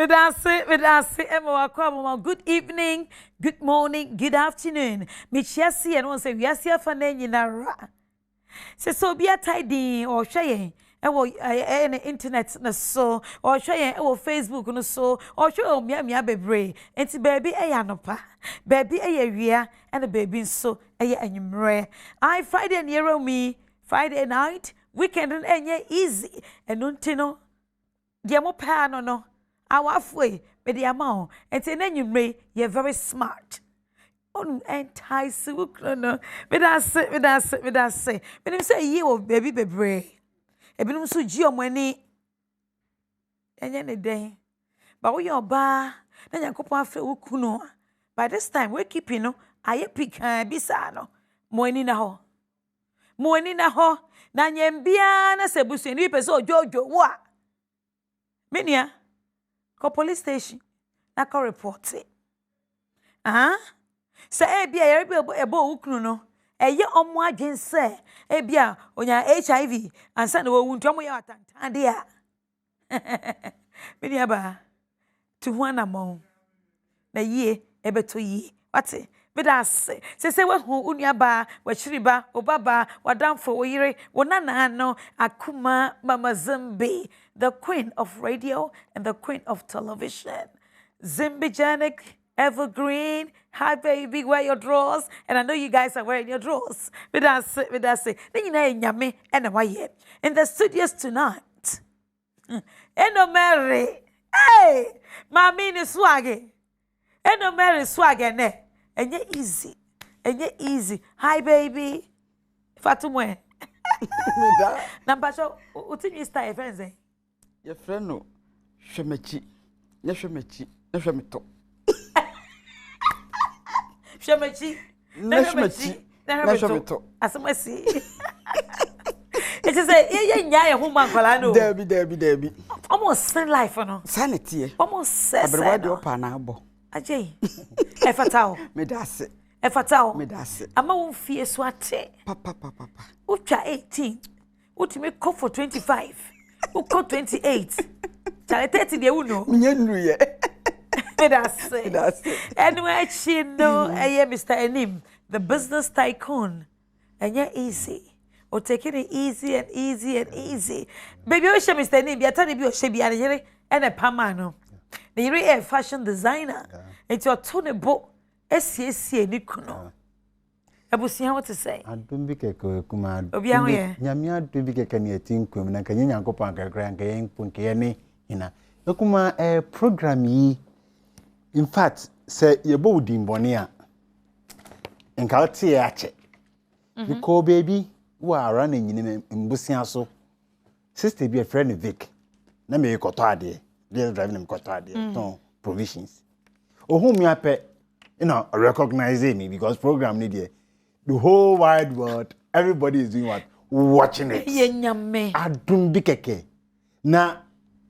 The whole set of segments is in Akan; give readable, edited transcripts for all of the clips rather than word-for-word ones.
Good evening, good morning, good afternoon. Michiasi and one say we are here for Nara. So be a tidy or shay. Any internet na so or shay or Facebook no so or show me baby. And baby a yanopa. Baby a year and a baby so a year. I Friday near me, Friday night, weekend and easy and no. Diamo pan no. Our way, but the amount, and then you may, you're very smart. On entice, with us, say, when you say you, baby, baby, a bit so geo money, and any day. But we are bar, then you go after Ukuno. By this time, we're keeping no, I pick bisano, morning a ho. Morning a ho, Nanyam Biana, Sebusin, Ripes, or Jojo, what? Minia. Ko police station na ko report it say bia ebo ukunu no eye omo agwen say bia onya HIV ansa na wo ntu omo ya atantan de a meni aba to hu anamon na yie ebeto yie wate bida say we hu unuaba wa chiriba obaba wadamfo oyire wonana no akuma mama Zimbi, the queen of radio and the queen of television. Zimbigenic, evergreen, hi baby, wear your drawers. And I know you guys are wearing your drawers. With us, then you know, Yami, and why in the studios tonight. Eno Mary, hey, Mammy is swaggy. Eno Mary swaggy, ne, and you're easy, Hi baby, Fatumwe. Number show, what you style, friends, eh? Your friend no, Shemechi, Yeshemechi, Yeshemito. Shemechi, Yeshemito. As I see. It is a young woman, Colano. Debbie. Almost send life, no sanity. Almost says, but what your panabo? Ajay, Efatao, Medase, Efatao, Medase. I'm a fear swate. Papa. Ucha 18. What you make call for 25. Who call 28? Tell 30 de uno. Minye. That's it. Anyway, she know Mr. Enim, the business tycoon. And you're easy. Or taking it easy and easy. Baby, I show Mr. Enim, you're telling me you should be and a pamano. The you're a fashion designer. It's your tone book. SCSC Nikuno. I will see what to say. I don't be a kuma. Yamia do be a canyon, and a canyon copanka grand gang punkiani in a kuma a program ye. In fact, say your boarding bonia and Caltiache. You call baby who are running in Busiaso. Sister be a friend of Vic. Name you cotard, they're driving them cotard, no provisions. Oh, whom you pet, recognize me because program need the whole wide world, everybody is doing what? Watching it. I don't be keke. Now,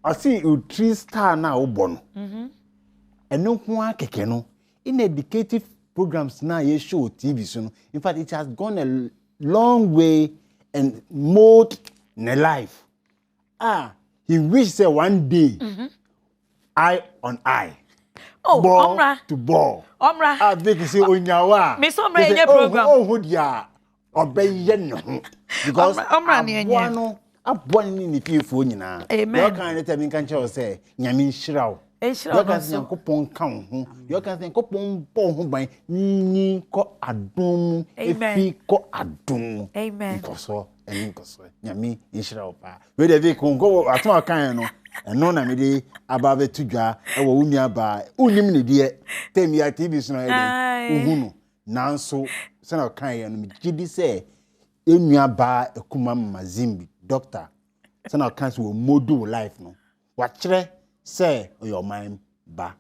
I see you 3-star now, bon. And no one keke no. In educative programs now, you show TV soon. In fact, it has gone a long way and mode in life. He wished say one day, eye on eye. Oh, ball Omra. To ball. Omra. I think you say Onyawa. Miss Omra in your program. Oh, dear. Obey because Omra I'm born in the few now. Amen. You can't let me can say, Yamin Shrow. You can say, Copon count. You can say, Copon Pong by Ni co Adum. Amen. If he co Adum. Amen. Coso and Coso. Yami Ishraw. Whether they can go at all kind. And no na me dey abave tudwa e wo unia ba unim ne de temi ya TV so na uhunu nanso se na kan ya no me gidi se enua ba ekuma mazimbi doctor se na kan so model life no wa kire se your mind ba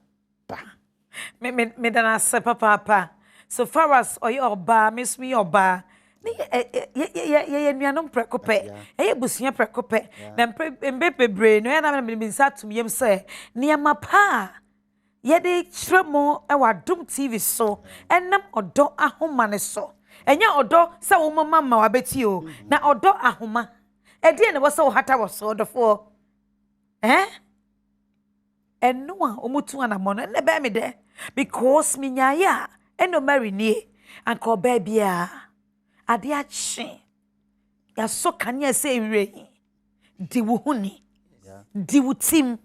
me dana se papa so far as your ba miss me your ba ye nuanom prekope busua prekope na mbebebre no na me nsatum yem se niama pa ye de tremo e wa Adom TV so enam Odo Ahoma so enya Odo se wo mama wa beti o na Odo Ahoma e de ne wo se wo hata wo so odofo eno a omutu anamo no ne be me de because me nyaaya eno marry nie anka oba bia ade a che ya so kanya say wi di wo huni di wo tim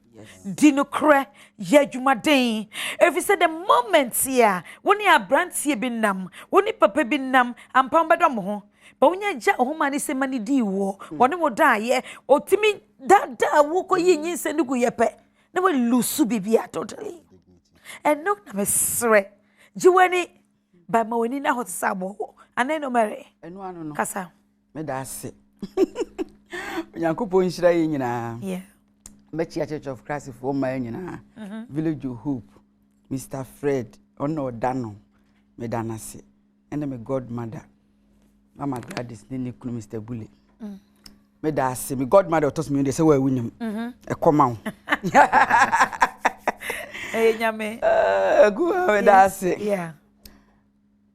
di no kre ye dwumaden if you say the moment here woni abrantie bi nam woni papa bi nam ampam bedo mo ho ba wonya ja ohoma ni se mani di wo woni mo da ye otimi da wo ko yi nyinse ni gu yepe na we lusu bibia totally and no na mesre jiwani ba ma woni na hot sabo aneno mere eno ano no kasa me da ase Nyankopon nhira ye nyina yeah Mechia Church of Christ for my nyina Village of Hope Mr. Fred ono dano me danase and me godmother Mama Gladys ni kunu Mr. Bule me da ase me godmother otos me dey say wa wunyam e koma wo nyame egu me da ase yeah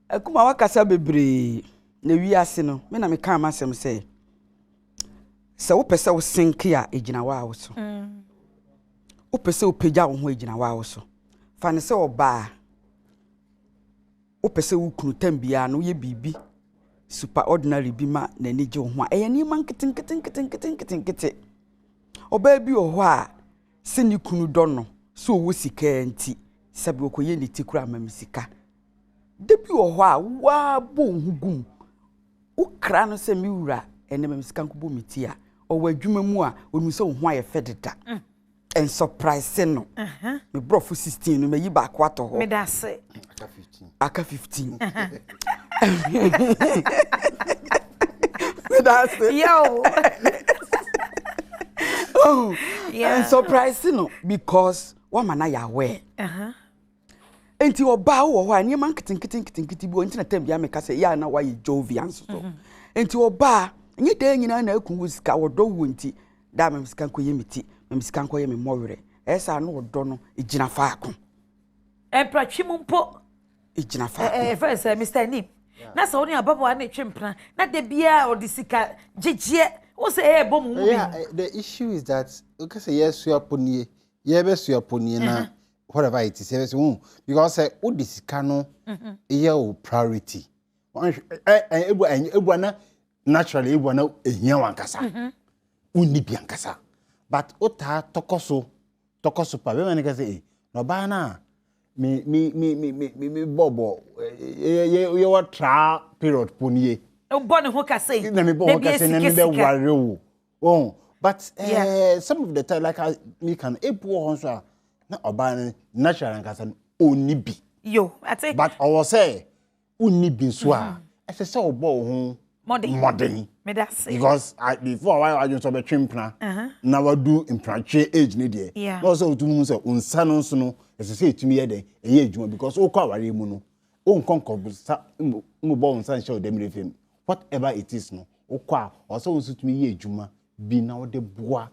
akuma wakasa bebre na wi ase no me na me kan masem say se wo pese wo sinki a ejina wa wo so wo pese wo peja wo ho ejina wa wo so fa ne se oba wo pese wo kunu tambia no ye bibi super ordinary bi ma na ni je ho a eye ni man kete oba bi o ho a se ni kunu do no so wo sika enti sabi okoye ni tikura mamsika de bi o ho a wa bo hugum wo kra no se mi wura ene mamsika nko bo mitia o wa dwuma mu a onu se ho aye fededa en surprise no me brofo 16 no me yi ba kwa to ho me da se aka 15 me da se yo oh yeah and surprise no because wa mana ya we enti oba wo ho ani man kitinkiti bi enti na tem bia me ka se ya na wa ye jovian so enti oba nyi de nyina na akun sika wodo wo enti da me sika nko ye miti me sika nko ye me mowere esa no wodo no ejina faako empratwi mumpo ejina faako first Mr. Nim na so oni ababo na twempra na de bia odisika jejie wo say bom mu the issue is that okay say yes you aponie ye be su aponie na whatever it is yes because say odisika no ye o priority ebu na naturally ebu na ehia wankasa uni biankasa but ota tokoso pa be man ka say no ba na me bobo ye wa tra period ponie o bon ho ka say na me bo ho ka say na me be ware wo oh but some of the time like me can ebu ho so na oba natural nkasa oni bi yo I think but I was say uni bi so a I say obo ho modern me da say because before I just be twimpna na wa do impranche age ne de no so otumu say unsa no so no say etumi ye den eye adwuma because o kwa ware mu no o nkonko mu bo unsa show dem refem whatever it is no o kwa o so utumi ye adwuma bi na wo de boa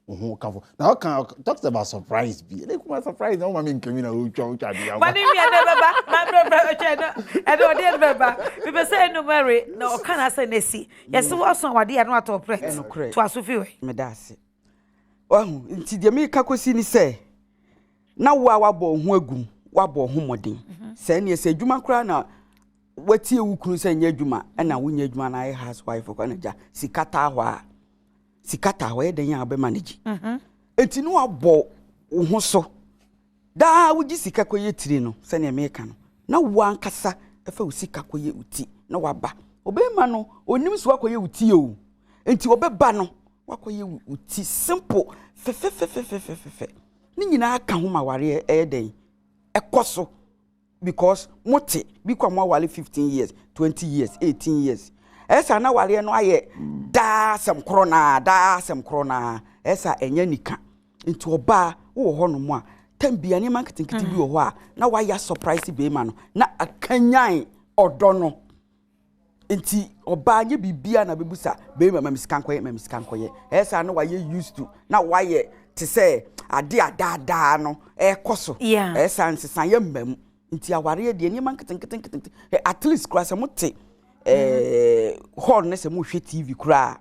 ho kafo now can talk about surprise be like my surprise no ma me nkemi na o twa dia ma ni me na baba ma bra twa no e do de baba we be say no marry no o kana say na si yes wo so wade ya no ato pre to asofi we me da ase wahu nti de me ka kosi ni say na wo a wabo ho agum wabo ho modin say ne say adwuma kra na wati ewu kunu say nya adwuma na wo nya adwuma na housewife ko na ja sikata ho e den ya be manage enti no abo ho so da wo gi sika koye tiri no say ne me ka no na wo ankasa e fa wo sika koye uti na waba obema no onim so akoye uti o enti obeba no wakoye uti simple fe ni nyina aka ho ma ware e den ekoso because mote bi kwa mo wale 15 years 20 years 18 years esa na wale no aye da sem krona esa enya nika nti oba wo ho no mo a tambia ne man kitinkiti bi wo ho a na wa ya surprise be ma no na akanyan odo no nti oba nye bibia na bebusa be ma miskankoye esa na wa ye used to na wa ye te say ade adada no ekoso esa nsesa ye mbam nti aware de ne man kitinkiti at least kura se mote hall ne se mo hwe TV kura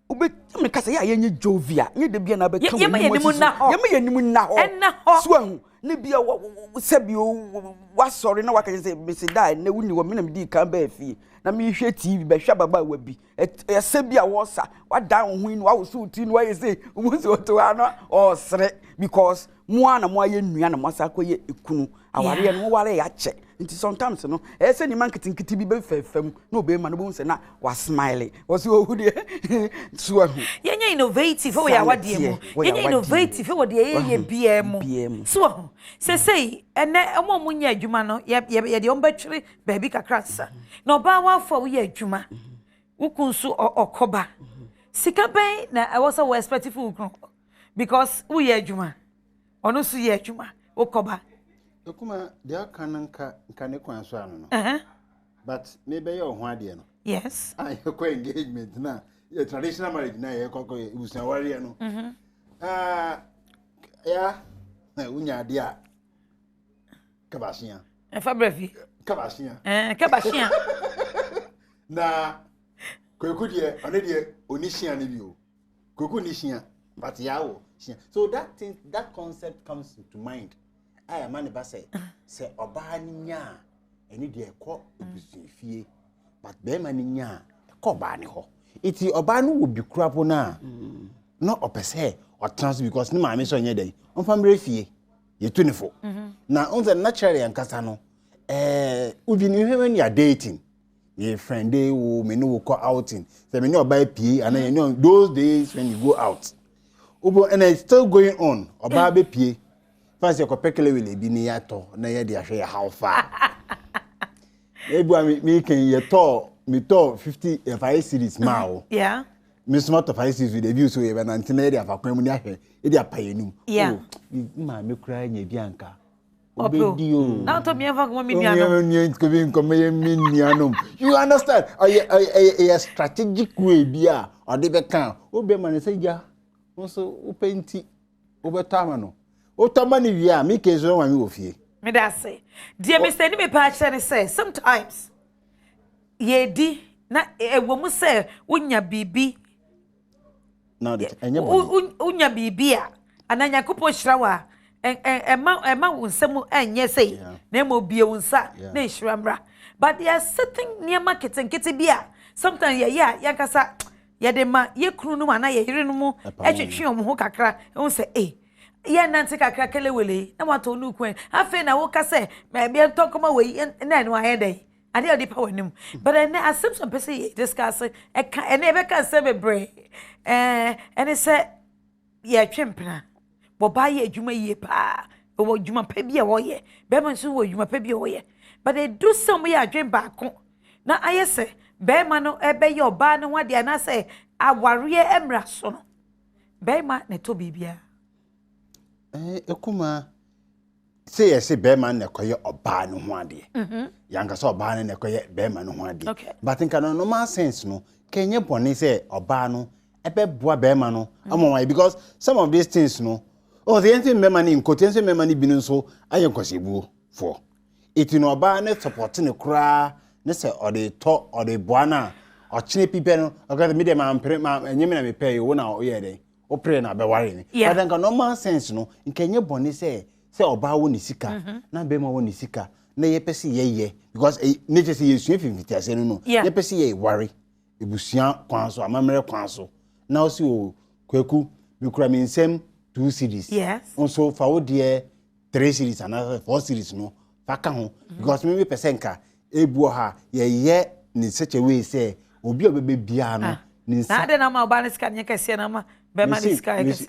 ube me kasa ya yenye jovia nye de bia na be ka yema yenimu na ho yema yenimu na ho enna ho so ahu ne bia sebio wa sorry na waka say me se die na wuni wo me na me di kan ba fie na me hwe TV be hwa baba wa bi e sebia wo sa wa dan ho ni wa wo so ti ni wa ye say wo so to ano o sre because mo ana mo aye nua na mo sa koye ekunu aware no ware ya che nti sometimes no e say ni man kitinkiti bi be fefam na obe ma no bo se na wa smile wo so hu de so ahu yenye innovative we ya wade mu yenye innovative we de ye BM so ahu say ene omo nya adwuma no ye de ombetwere baabi kakransa na oba wa fo we adwuma wukunsu okoba sika ben na I was so expectful because we adwuma ono su ye adwuma okoba Okuma they are kananka nkane kwanso ano no but maybe your ho ade no yes I ko engagement na your traditional marriage na ye kokko ibusan ware no ya na unya ade a kabashia February kabashia kabashia na koku de one de onishia ne bi o koku nishia but yawo so that concept comes to mind. I am man ba say oba nya eni de ekọ ebusufie but be man nya ekọ ba ne ho iti oba no wo bi kurapo na no opese o trans because ni ma me so nya dai on family fie ye 24 na on the naturally ankasa no ubi ni when you are dating ye friend dey wo me no go outing say me no oba pie and you know those days when you go out obo and it's still going on oba be pie fancy ko pekele we le bi ni yato na ye de ahwe how far ebu me can ye to me to 55 series ma yeah me smart of 5 series with the view so ye na ntena de afakwan mu ni ahwe e de apayenum yeah ma me kura nya bi anka obedi o na to me eva ko mi nuanom you understand a strategic way bi a ode be kan obe man say ja so upenti obetama no otamani wi a me kezo wa mi ofie me da say dear Mr. ni me pa chere say sometimes ye di na ewo mu say unya bibi na de enye bo unya bibi a ananya kopo hirawa ema wunsem enye say na mo bie wunsa na hira but there are certain near marketing bi a sometimes ya kasa ye de ma ye kunu no na ye yire no mu etwetwe om ho kakra won say ye nante kakra kelewele na wato nu kwen afi na wo kase me bia ntokoma we na no aye dey ade odi pa wanim but na asem some person discuss e be kan se bebre ene se ye twempena bo ba ye adwuma ye pa wo adwuma pa bia wo ye be man so wo adwuma pa bia wo ye but they do some ye adwen ba ko na aye se be man no ebe ye oba no wade na se aware emra so no be man na to bibia ekuma say yes be man na koye oba no ho ade yanka so oba na koye be man no ho ade but nka no normal sense no kenye bone say oba no ebe boa be man no amon because some of these things no the anything be man in quotation be man bi no so ayen kwasibu for it no oba na support ne kura ne say ode to ode boa na o chine pipe no okay me dem am pre ma enyem na me pay wo na o ye dey o pray na be worry ni but nka normal sense no nkenye bone say oba wo ni sika na be ma wo ni sika na ye pese ye because nature say ye sua fifiti no ye pese ye worry ebusuan kwanso amamere kwanso na o si o kwaku bi kura mi nsem 2 series yes also fa wo de 3 series and 4 series no fa ka ho because me pese nka ebu ha ye ni such a way say obi obebe bia no ni na ade na ma oba ne sika nye kese na ma be ma ni sika kese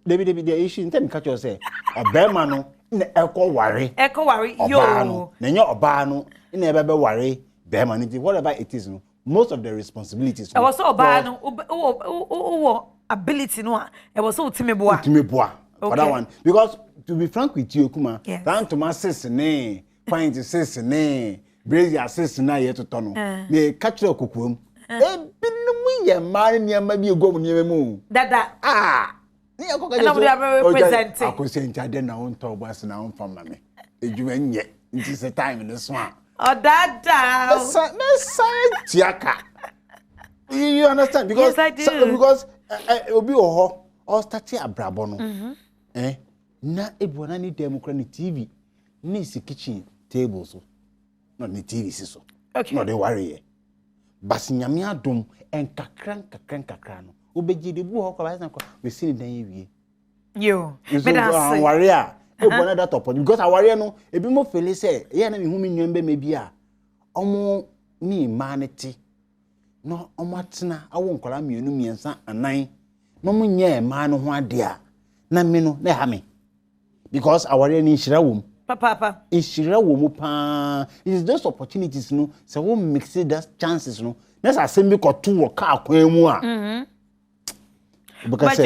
David the issue ntem catch you say obema no na ekọ ware yo na nye oba no na ebebe ware be ma no whatever it is no most of the responsibilities I was so oba no ability no e was so timeboa for that one because to be frank with you Kuma that to my sister ne point sister ne brazier sister na ye to no me catch you kokuom binu ye mari ni ama bi egom ni mu dada ni akoka je so represent akosenta de na on to boss na on fama me ejuma nye nti se time no so dada me sai tiaka You understand? Because yes, I do. Because obi oho all start abrabo no. Na ebona ni democrat ni TV ni si kitchen table so. Not ni TV so. Okay. No dey worry. Bas nyame adom enkakran no. Obeji de bu ho kwa ba ko we see dan yewie. Yo. Me da worry a ebona that opportunity because aware no ebi mo feel say ye na me hu me nwembe me bi a omo ni manity no omatena awo nkola mienu miensa anan no munye ma no ho ade a na me no na ha me because aware ni hira wom papa hira wom pa is those opportunities no so we mix those chances no na sa sembi ko to wo ka akwan mu a because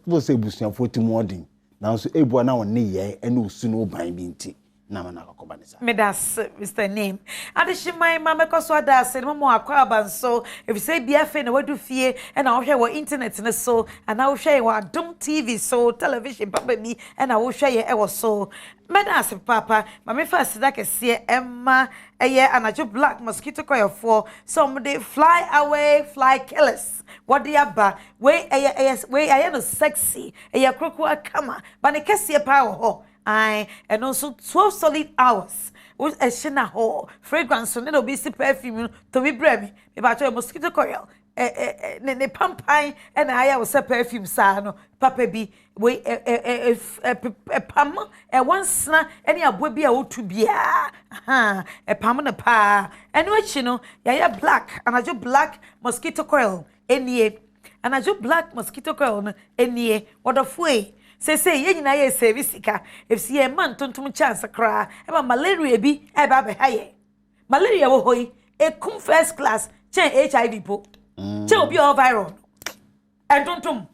we say busuan for modern now so ebu na won ne ye ene osu no ban bi nti na mana akọba ne sa me das Mr Name adishimai mama koso adase mo akwa abanso if say bia fe na wadu fie e na wo hwe wo internet ne so ana wo hwe wo Adom TV so television papa bi e na wo hwe ye e wo so me das papa mama fa sida kese emma eye anajo black mosquito coil for some they fly away fly killers what the aba we eye no sexy eye kroko akama ba ne kese pa ho I and also 12 solid hours. Was a shina ho fragrance so no be see perfume to be bremi. Me ba to mosquito coil. Ne pampai and I was a perfume sa no papa bi we pam e once na any abo bi a wotu bia e pam na pa eno achi no ya black and ajo black mosquito coil enie and ajo black mosquito coil no enie wodofue say ye nyina ye service ka if see a man tontum chance kra e ba malaria bi e ba be haye malaria wo hoyi e kum first class chen HIV po chen obi o viral and tontum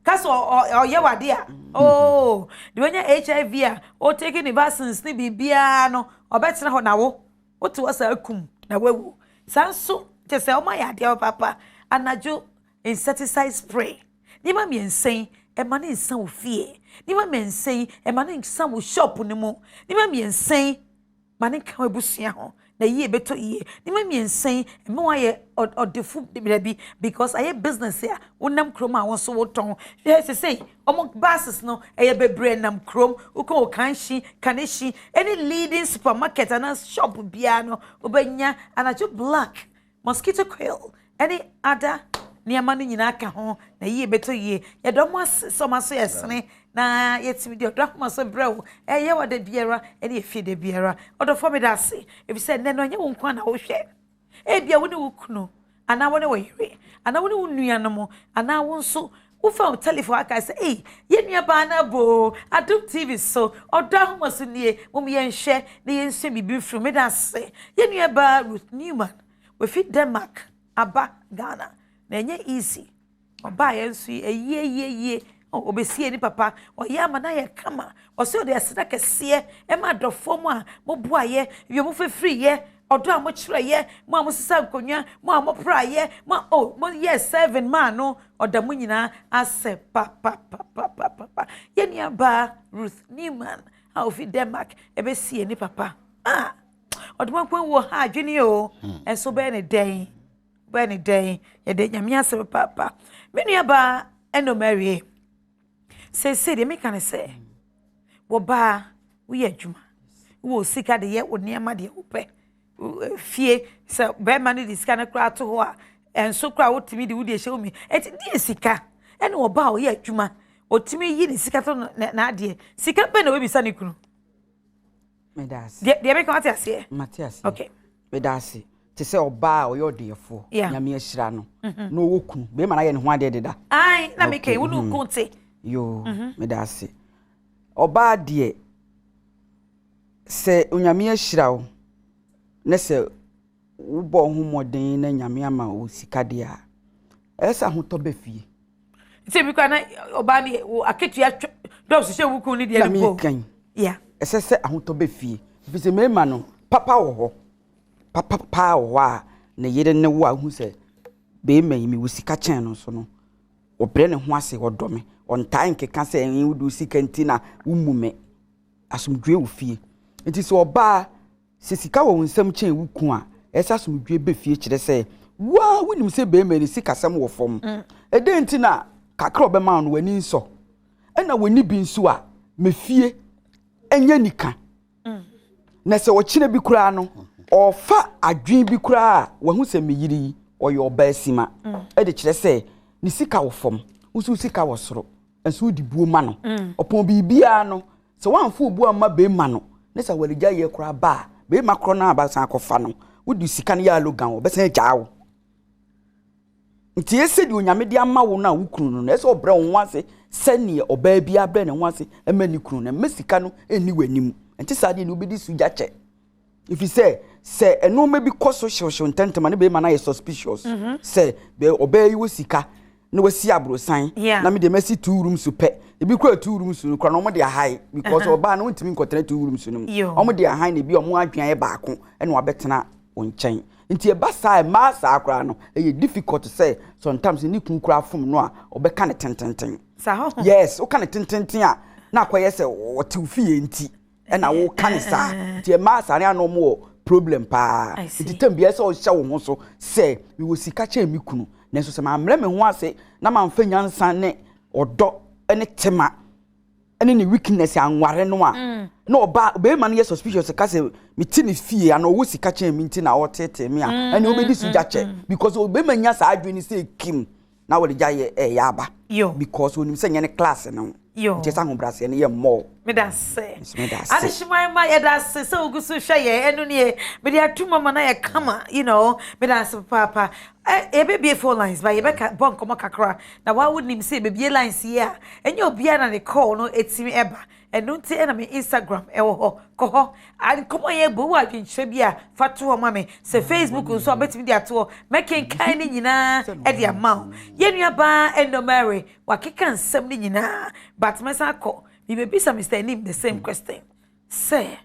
kaso o ye wade a oh the when HIV a o taking the vaccines ni bibia no obetina ho na wo otu wasa akum na wawu sanso te se o ma ya de papa anajo insecticide spray ni ma miensen e ma ne nsan wo fie ni ma mensen e ma ne nsan wo shop ni mu ni ma miensen ma ne kan ebusua ho na yie beto yie ni ma miensen e ma wa ye odefu bi because aye business ya wonam krom a won so woton say omo buses no e bebre nam krom uko kanshi kaneshi any leading supermarket and shop bia no obanya anacho black mosquito coil any other niama no nyina ka ho na yie beto yie ye do mo so maso yesene na yetimi de do mo so brew ye wode biara e de fie de biara odo for me da se if said ne no nye won kwa na wo hwe e bia wo ne wo kunu ana wo ne wo yire ana wo ne wo nuano mo ana wo nso wo fa telephone aka say eh ye nua ba na bo Adom TV so Odo Ahomaso nie mo me yenhwe ne yenhwe bibi fru me da se ye nua ba Ruth Newman we fit Denmark aba Ghana na enye easy oba yensu ye obesie ni papa oya amana ye kama ose ode aseda kese e ma dofo mu a mo bua ye wi mo free ye odo a mo kire ye mo a mo sisa nkonwa mo a mo pra ye mo ye 7 man no oda mo nyina ase papa ye ni aba Ruth Newman a ofi Denmark ebesie ni papa odo mo kwen wo ha adwene o enso be ne den Benny day, ye de nyamiasa papa. Many aba eno Mary. Say de make can say. Wo ba we adwuma. Wo sika de ye wo niam de wo pe. Fie se be man de sika na kra to ho a enso kra wo timi de wo de hye mi. Eti de sika. Ene wo ba wo ye adwuma. Otimi yi de sika to na ade. Sika pe na we bisa ne kunu. Me das. De make what ase. Matias. Okay. Me das. Te se oba o yo defo nyame ahira no no wokunu be ma na ye ne ho ade deda ai na me kai wonu kunte yo me da ase oba de se nyame ahira o ne se wo bo ho moden na nyame ama o sika de a esa ho to be fie se bi kwa na oba ni aketua do so se wukun ni de ni bo yeah ese se ho to be fie bi se me ma no papa wo ho papa wa na yire ne wo ahu se be mai mi wusika chen no so no obre ne ho ase odome on time keka se en wudu sika ntina wumume asomdwe wo fie enti so oba se sika wo nsam chen wuku a esa asomdwe be fie kire se wa wonim se be mani sika sam wo fom e de ntina kakra obema no wani nso e na wani bi nso a mefie enye nika na se wo kire bi kura no ofa adwen bi kura wa hu se meyiri oyo oba asima e de kire se ni sika wo fom usu sika wo soro enso di buo ma no opon bibia no se wanfo obu amma be ma no ne se waligya ye kura ba be makro na aba san akofa no wodi sika ne ya logan wo be san gyawo nti ese di onyame di ama wo na wukunu no ese obre wo wase sene oba bia bre ne wase emani kunu na mesika no eni wanim nti sade ni obedi suja che if you say eno me bi koso shosho ntentema ne be ma na ye suspicious say be oba yi wo sika no wasi abrosan na me de mesi 2 rooms pe ebi kura 2 rooms no kura no mo de high because oba no ntimi nkotere 2 rooms no omo de high na bi omo adwan ye baako ene wabetena onchen nti e basa ma sa akura no e difficult to say sometimes ni kun kura fom no a obeka ne tententen sa ho yes o ka ne tententen a na akoye se o te ofie nti e na wo ka ne sa nti e ma sa ne no mo problem pa nti tambia se o hye wo ho so say we wo sika cha mi kunu nenso se ma amre me ho ase na ma mfa nyansa ne odo ene tema ene ni weakness anware no a na oba be ma no ye suspicious ka se meti ne fie ana wo sika cha mi nti na wo tete me a ene obedi suja che because obe ma nya sa adwini se kim na wo de ja ye ya aba because onim se nya ne class no je sa ho brase ne ye mo me da se adishimai ma ye da se so gusu hwe ye enu ne me de atuma ma na ye kama you know me da se papa e be phone lines ba ye be bon komo kakra na wa wonim se be lines ye a enye obia na ne call no etimi eba enu nti na me Instagram ewo ho ko ho an komo ye bo wa dwinhwe bia fato ho ma me se Facebook nso obetimi de ato making kind nyina e de ama ye nua ba endo Mary wakeka nsem ni nyina but mesa ko we be bisa Mr. Nim the same question say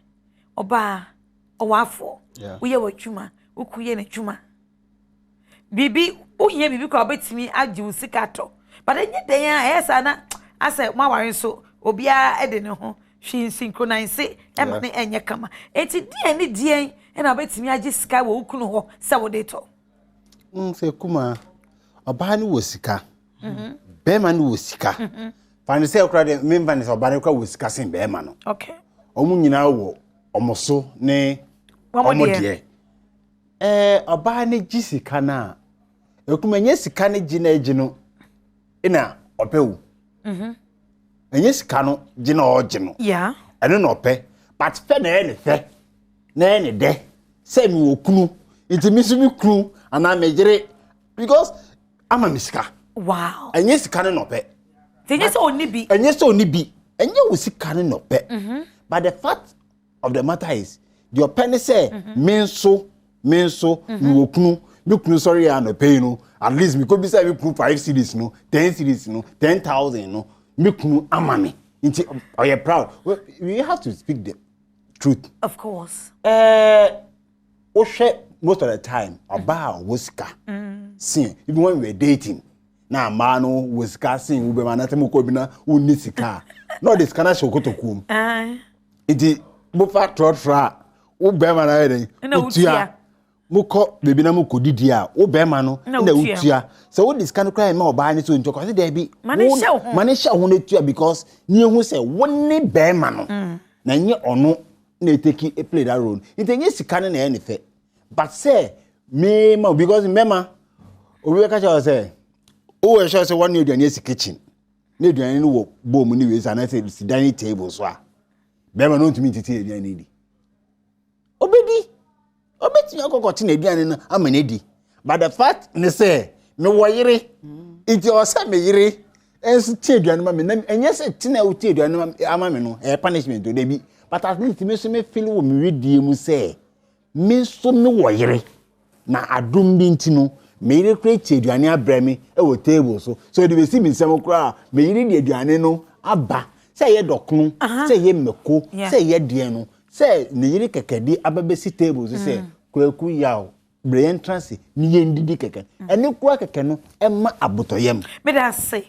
oba owafo uye watwuma ukuye ne twuma bibi uye bibi ko obetimi agi usika to but enye den a esa na ase maware so obia ede ne ho hwin synchronize e ma ne enye kama enti die ne die e na obetimi agi sika wo ukunu ho se wo de to se kuma oba ni wo sika be ma ni wo sika fani se okra de member ni oba ni okra wo sika sin be ma no okay omu nyina wo omoso ne omodie oba ni gi sika na ekuma nye sika ne gi na agi no ina opewu enye sika no gi na ogi no eno na ope but fe na ene fe na ene de se mi okunu intimi su mi kunu ana mejere because ama mi sika wow enye sika ne na ope enye so oni bi enye wo sika ne na ope but the fact of the matter is the open say menso mi okunu mi kunu sorry ya no pay no at least mi ko bi say mi kunu 5 cedis no 10 cedis no 10,000 no mi kunu amami nti are you proud we have to speak the truth of course most of the time about whisker see even when we were dating na mano whisker sing ube manatemu ko bina uni sika no this kana shokotokum iti bofa trotfra ube manayede utia muko bebi na muko didi a ube mano na utia so what this kind of crime ma oba ni so ntoko say there be manisha ho na tua because ni ehu say woni be mano na nye ono na take a play that role itenye sika na e nefe but say me ma because mema obi ka cha say o we sure say one new the kitchen na eduane no wo bom ni we say say dining table so a be ma no ntumi titi eduane di obeti akokoti na eduane no amane di but the fact ne say me wo yire iti o say me yire enso ti eduane ma me na enye say ti na o ti eduane ama me no punishment o dey bi but at least me so me feel wo me redie mu say me so me wo yire na adom bi ntino me yire create eduane abrami e wo table so dey be see me nsem kra me yire di eduane no aba say ye dokunu say ye meko say ye die no say ne yire kekedi ababesi table so say kwaku yawo bre entrance ni ye ndidi keke ene kwa keke no e ma abotoyem me da say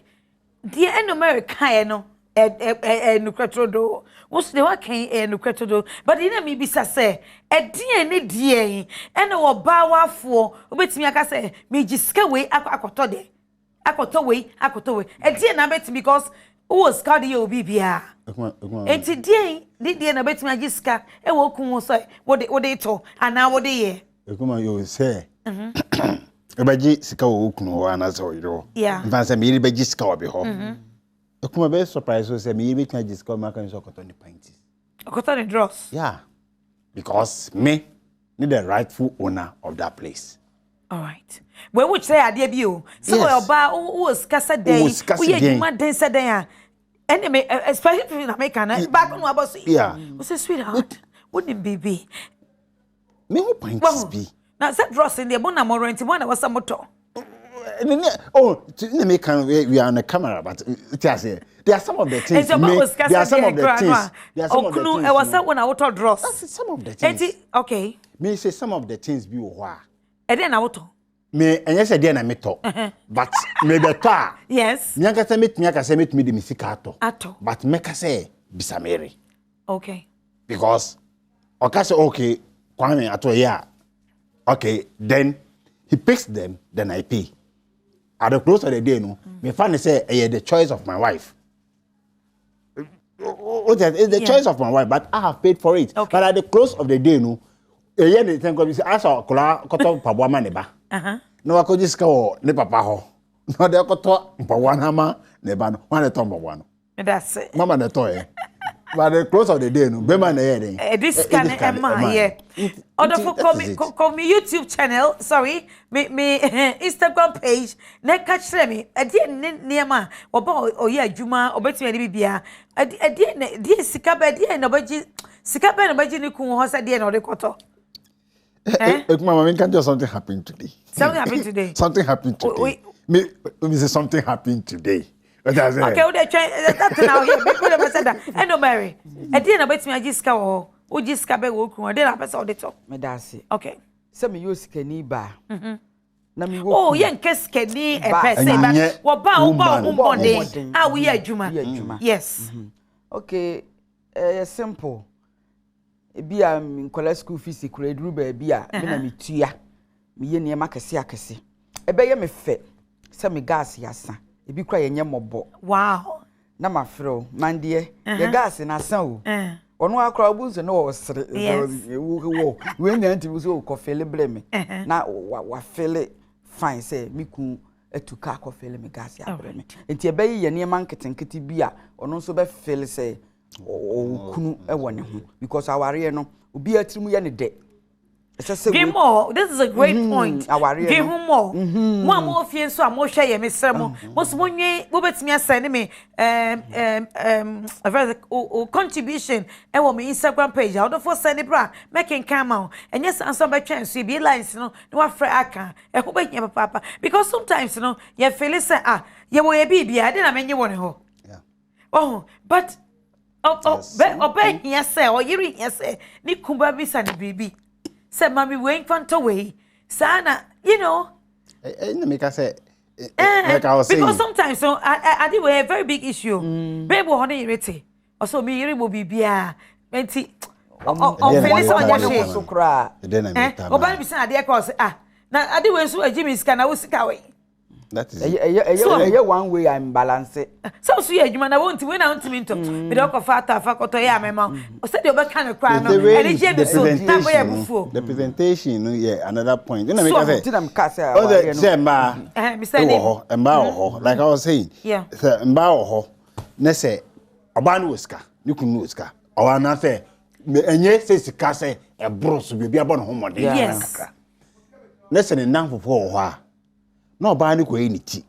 die eno America ye no nukretodo what's the wa kan nukretodo but ina me bisa say edin ne die ena wo ba wafo obetimi aka say me giska we akoto de akoto we edin na bet because who was cardi obi bia enti die na betimi agiska e wo kun so wo de to ana wo de ye ekuma yo say ebaji sika wo kunu ho ana so yo mfansa me beji sika obi ho ekuma be surprise so say me betimi agiska ma kan so akoto ni panties akoto ni dross because me need the rightful owner of that place. All right. When we say idea bi o. So oba who was kasa day. We ye juma den say den enemy especially in America na back on about say. Yeah. We say sweetheart. Wouldn't be. Me who points be. Now set dross in there bona more rent one was some motor. Oh, in America we are on the camera but it has there are some of the things. There are some of the things. There are some of the things. I was when I water dross. That's some of the things. Okay. Me say some of the things be wha. E dey na woto. Me enye say dey na me to. But me be to. Yes. Me aka say metumi aka say metumi de me sika ato. Ato. But me ka say bisamere. Okay. Because oka say okay, kwame ato here. Okay, then he picks them, then I pay. At the close of the day no, me find say the choice of my wife. It's the choice of my wife, but I have paid for it. Okay. But at the close of the day no, the thing go be say asa kola koto pabo ma ne ba. No akoji sika wo ne papa ho. No de koto pabo na ma ne ba no. Wan to pabo no. That's it. Mama na to But at the close of the day no, be man na here. This can yeah. Odo for call me YouTube channel, sorry, me Instagram page. Na catch me. Ade ne ma oba oye adwuma obetumi ade bibia. Ade sika ba ade na obaji sika ba na obaji ni kun ho sa de na ode koto. Mama, can't just something happened today. Something happened today. Something happened today. Me say something happened today. Okay, we dey try that now here. People dey say that. I know Mary. E dey na betimi agiska wo. O giska be wo kun. E dey na person dey talk. Me da se. Okay. Se me yo sikani ba. Na me wo. Oh, ye nke sikani e person but wo ba bonde. Ah, we adwuma. Yes. Okay. Simple. Ebi a nkola school fees kura eduru ba bi a me na metua me ye niam akese akese ebe ye me fe se me gas yasa ebi kura ye nyemobo wow na ma frɛ mande ye gas na san o ono akra obunso na wo sere wo we nya nti so ko fele bre me na wa fele fine say me ku etuka ko fele me gas ya bre me enti ebe ye niam anketenkete bi a ono so be fele say kunu ewo ne ho because aware no obi atirimu ye ne de give more this is a great point give more mo mo fie so mo hwe ye mesere mo so monwe wo betimi asend me a very contribution ewo me Instagram page how do for send bra making come out and yes answer by chance you be lines no wa frɛ aka e ho be nya papa because sometimes no ye feel say ye wo ye bibia de na menye wo ne ho but obey yes say or you yes ni kumba bisa ni bibi say mami we infanto we sana you know make I say like I was saying because sometimes so I did a very big issue baby ho na irete also me yiri mo bibia enti Felix on so kra oba bisa ade cross na ade we so agimi sika na wo sika we that is one way I'm balancing. So you adwuma na won't we na won't me to me dey ko fa koto ya mema o say dey oba kan kra no and je be so na boy abufuo the presentation no yeah another point na make say I'm cast say mba me say mba like I was saying say mba ho na say oba no oska ni kunu oska owa na say enye say sika say e bros bi abo no homode yes na say ne nanfofo ho a no ba ni ko eni ti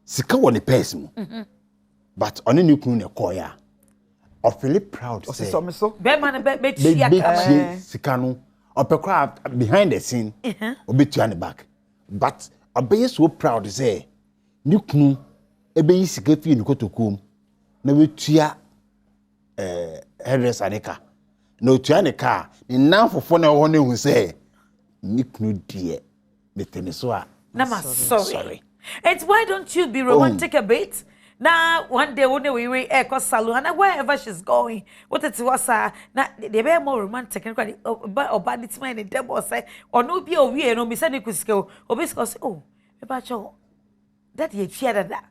sika wo ne purse mu but oni ni kunu ne koya o feel proud say so be man be chia sika no opekwa behind the scene obetua ne back but obey so proud say ni kunu ebe yi sika fi ni kotokom na betua hairdresser ne ka na otua ne ka ni nanfofo na ho ne hu say ni kunu die betene so a Nama sorry. And why don't you be romantic a bit? Now one day when we echo salon and wherever she's going, what it was now they be more romantic and quite or bad it's mine devil say or no be we no be sending kusko or because oh about your that you fear that.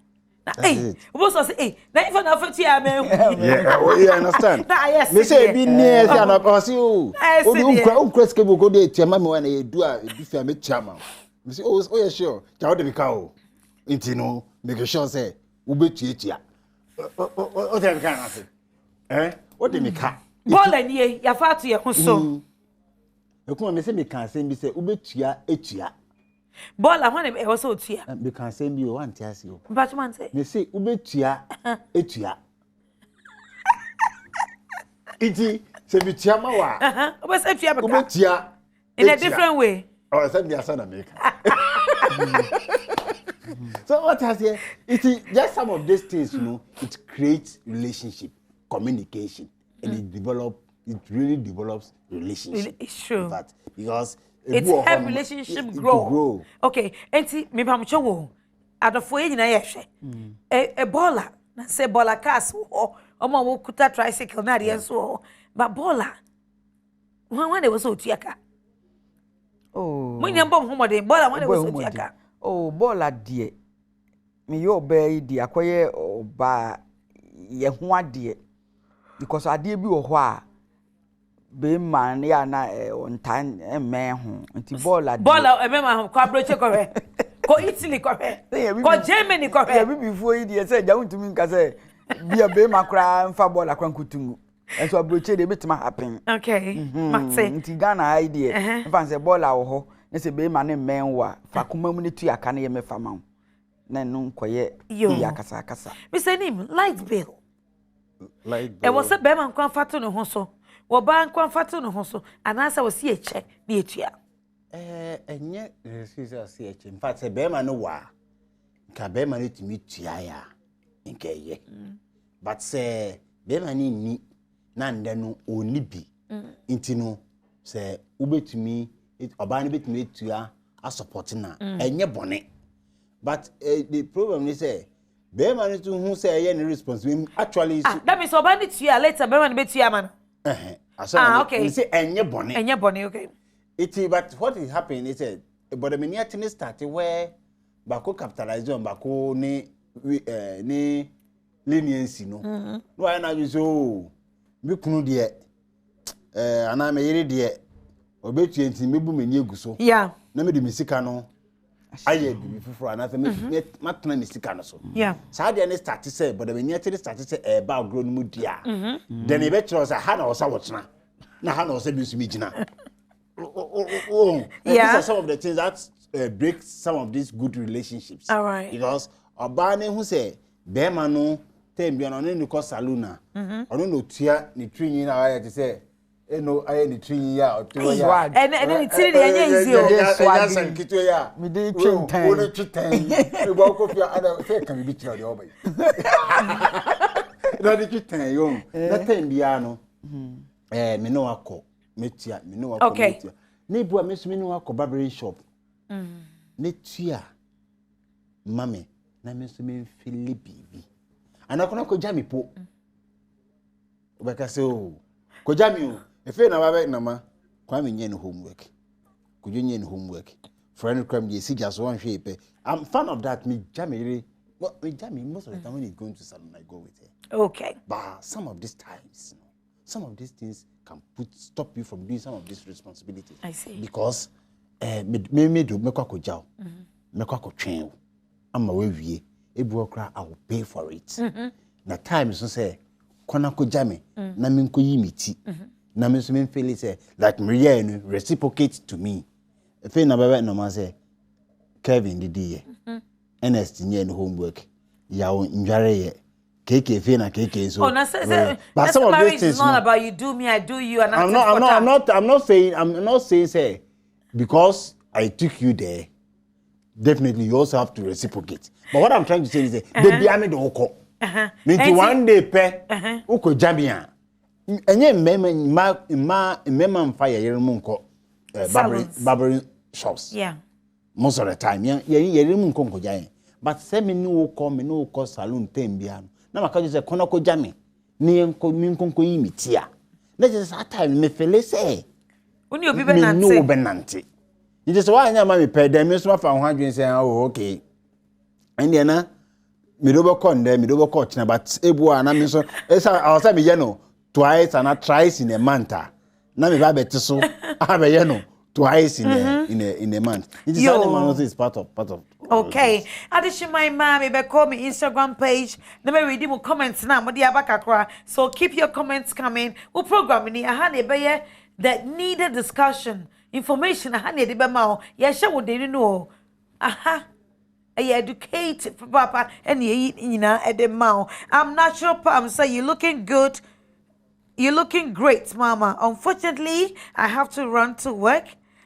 Hey, what's I say? Hey, now even after you man. Yeah, understand. Yes. Me say be near and I see you. Oh, Kreske go there to mama when you do a me chama. Me say oh yeah sure. Jawo de bika inti no make sure say ubetuetua. O de bika na say. O de bika. Ball and ye, ya fa to ye ho so. E kuma me say me kan say bi say ubetua etua. Ball and when e was so tua. Me kan say bi o anti ase o. But man say. Me say ubetua etua. Iti se bi tia ma wa. O be say tua be ka. Ubetua in a different way. Oh, say me asa na make. So what has here? It is just some of these things, you know. It creates relationship, communication, and it really develops relationship. It's true. But because it's help relationship grow. Okay, enti me pam chowo. Adofo e nyina ye hwe. A baller, na say baller cars wo. Omo wo kuta tricycle na de so. But baller when they was so tiaka. Oh. When you bomb homode baller when they was so tiaka. Oh, baller die. Me yo be di akoye oba ye ho ade because ade bi wo ho a be man ya na ontan men ho nti baller e be man ko abroche ko he ko Italy ko he ko Germany ko he ya bi before yi die say ja untumi nka say bia be makra mfa baller kwan kutungu enso abroche de betima happen. Okay. Mate nti Ghana idea mfa say baller wo ho na say be man men wa fa kuma mu ne tu aka na ye mefa ma na no nkoye ya kasa kasa. We say name light bill. Light bill. E was a be man kwan fato no ho so. Wo ba kwan fato no ho so. Anasa wo si eche na etua. Enye excuse us see eche. In fact say be man no wa. Ka be man etimi tua ya. Nke ye. But say be man ni na nde no oni bi. Nti no say ubetumi oba ni betumi tua a support na. Enye bone. But the problem is be man to who say any responsibility actually that means oba ni tua later be man be tua man. Okay. You say enye bone. Enye bone, okay. But what is happening is but the many things started where bako capitalize on bako ni leniency no. No I na you so me kunu de ana me yire de obetu enti mebu meni eguso. Yeah. Na me de mesika no aye bi fufuro ana fe me matena mesika no so. Yeah. Sa de ne start say but the many things started say ba grow no mu dia. Then e be kire say ha na o sa wotena. Na ha na o sa bi su mi gina. Yeah. These are some of the things that break some of these good relationships. All right. Because Obane who say, Bema no, tem be on any cost saluna. Ono no tia ni trini na I say, no, I any trini ya or 2 ya. And then it's really easy. Ya. Me dey train time. Only chitain. You walk up your other say can be the obey. No the chitain yo. That time biano. Me no akọ. Metia me no akọ metia. Ne bua me so me no akọ barbering shop. Ne tia. Mame na me so me feel bibi. Anakona ko jami po. Obeka say o. Ko jami o. Efe na ba na ma. Kwa me nye no homework. Ko nye no homework. Friend crime dey see just one shape. I'm fan of that me jami. Well, me jami most of the time when he's going to salon I go with her. Okay. But some of these times, some of these things can stop you from doing some of these responsibilities. I see. Because me do me kwa ko jaw. Me kwa ko twen. Ama we wie. Ebu okra I will pay for it. Na time so say kona ko jame na me nko yi miti. Na me so me feel say like Maria no reciprocate to me. Efe na baba no man say Kevin didi ye. Ernest nye no homework. Ya ndware ye. KK fe na KK so. Oh, na say but some of these things is not about you do me, I do you, and I'm not saying say because I took you there. Definitely, you also have to reciprocate. But what I'm trying to say is that baby, I made the oko. Means one day, pe, oko jamia. Enye mema fire yeremunko barbering shops. Yeah. Most of the time, yeremunko nko jaye. but say me no call saloon tembia na maka just say kono ko jame ni enko mi nkonko yi mitia na just that time me feel say uni obi benante me no benante you just why anya ma me pay dem me so fa ho adwen say oh okay and then na me do be kon there me do be call china but ebu na me so I was say me no twice and thrice in a month na me ba beti so abeye no twice in a month. It is animal is part of. Okay. My mommy be call me Instagram page. Let me read more comments now. So keep your comments coming. We program ni ahane be that needed discussion. Information ahane de be ma. Ya sha wo de no. Aha. You educate papa and you know at the mouth. I'm not sure, Pam. So you're looking good. You're looking great, Mama. Unfortunately, I have to run to work.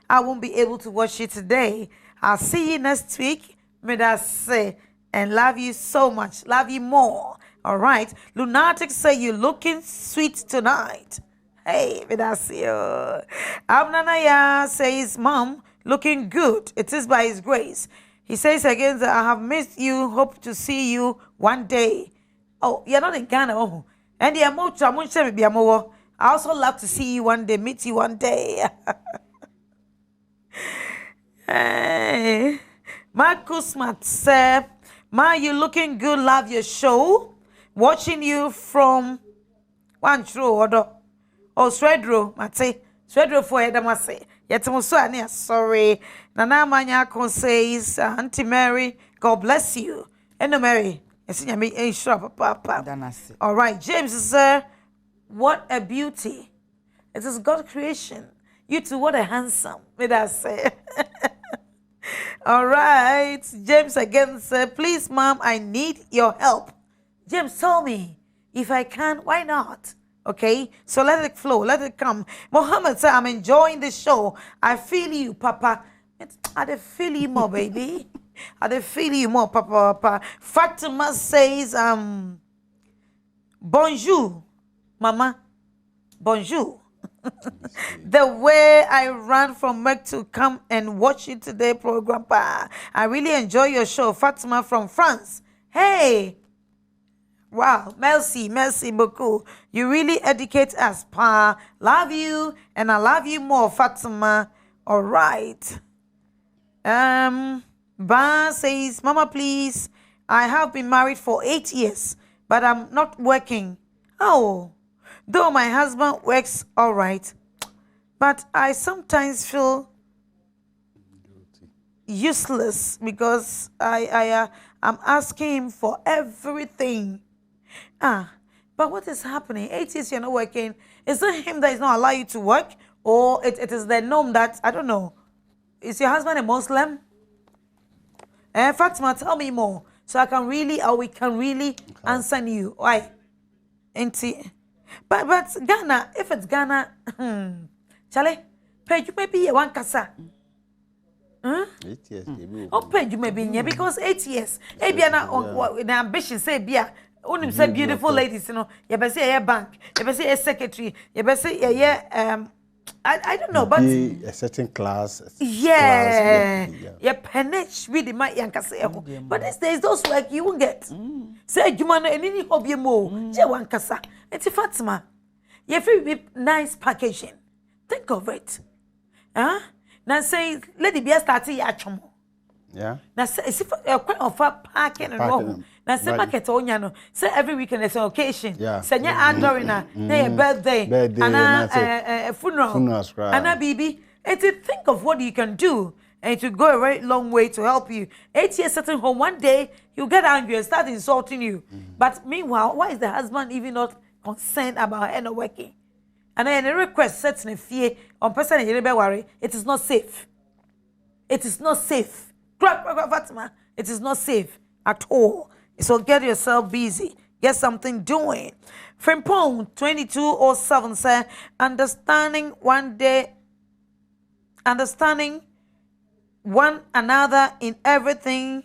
I won't be able to watch you today. I'll see you next week. May I say, and love you so much. Love you more. All right. Lunatic say you're looking sweet tonight. Hey, may I see you. Abnanaya says, Mom, looking good. It is by His grace. He says again that I have missed you. Hope to see you one day. Oh, you're not in Ghana. Oh. And I also love to see you one day, meet you one day. Hey. Marcus Matt said, Ma, you looking good, love your show. Watching you from one true Odo. Oh, Swedro, Mate. Swedro for Edamase. Yet, sorry. Nana Manyako says, Auntie Mary, God bless you. And Mary. Papa. All right, James says, what a beauty. It is God's creation. You two, what a handsome. May I say? All right. James again said, please, Mom, I need your help. James told me, if I can, why not? Okay, so let it flow, let it come. Mohammed said, I'm enjoying the show. I feel you, Papa. I feel you more, baby. I feel you more, Papa. Fatima says, bonjour, Mama. Bonjour. The way I ran from work to come and watch you today, program, Pa. I really enjoy your show. Fatima from France. Hey. Wow. Merci beaucoup. You really educate us, Pa. Love you, and I love you more, Fatima. All right. Ba says, Mama, please, I have been married for 8 years, but I'm not working. Oh, though my husband works all right, but I sometimes feel useless because I'm asking him for everything. But what is happening? 8 years you're not working. Is it him that is not allowing you to work? Or it is the norm that, I don't know. Is your husband a Muslim? Fatima, tell me more. So I can really, or we can really answer you. Why? But Ghana, if it's Ghana, Charlie, pay you maybe one kasa. 8 years. Oh, pay you maybe because 8 years. Maybe the ambition say bia. Unim say beautiful ladies, you know. You better say a bank. You better say a secretary. You better say I don't know, but a certain class. Yeah. Penech really my yanka say. But these days those work you won't get. Say you man any hobby more. Je one kasa. It's Fatima. You free nice packaging. Think of it. Now say lady be starting ya chomo. Yeah. Now say quite of parking and all. Now say market onya no. Say every weekend there's an occasion. Yeah. Say nya andorina, na birthday, and a funeral. And a baby. And to think of what you can do and to go a very long way to help you. 8 years sitting home, one day he'll get angry and start insulting you. But meanwhile, why is the husband even not concerned about her not working? And then a request sets in a fear on person and you worry. It is not safe. It is not safe. Fatima, it is not safe at all. So get yourself busy. Get something doing. Frimpong 2207 said, understanding one another in everything,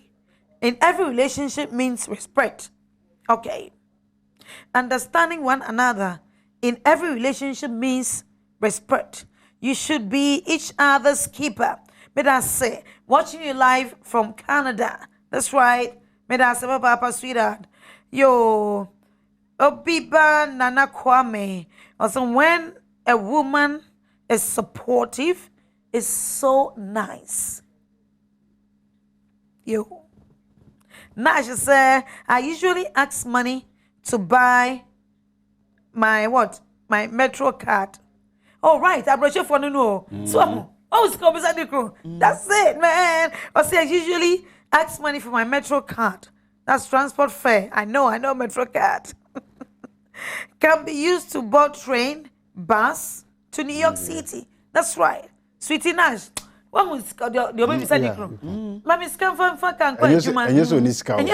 in every relationship means respect. Okay. Understanding one another in every relationship means respect. You should be each other's keeper. But I say, watching you live from Canada. That's right. Me da se papa sweetheart. Yo, Obiba Nana Kwame. Also, when a woman is supportive, it's so nice. Yo. Now she say, I usually ask money to buy my what? My Metro card. Oh, right. I'm not sure for no. So, it's coming to the crew. That's it, man. I say I usually ask money for my Metro card. That's transport fare. I know Metro card. Can be used to board train, bus to New York City. That's right. Sweetie Nash. What was the baby said the crew? Mommy scam for can quite human. And yes,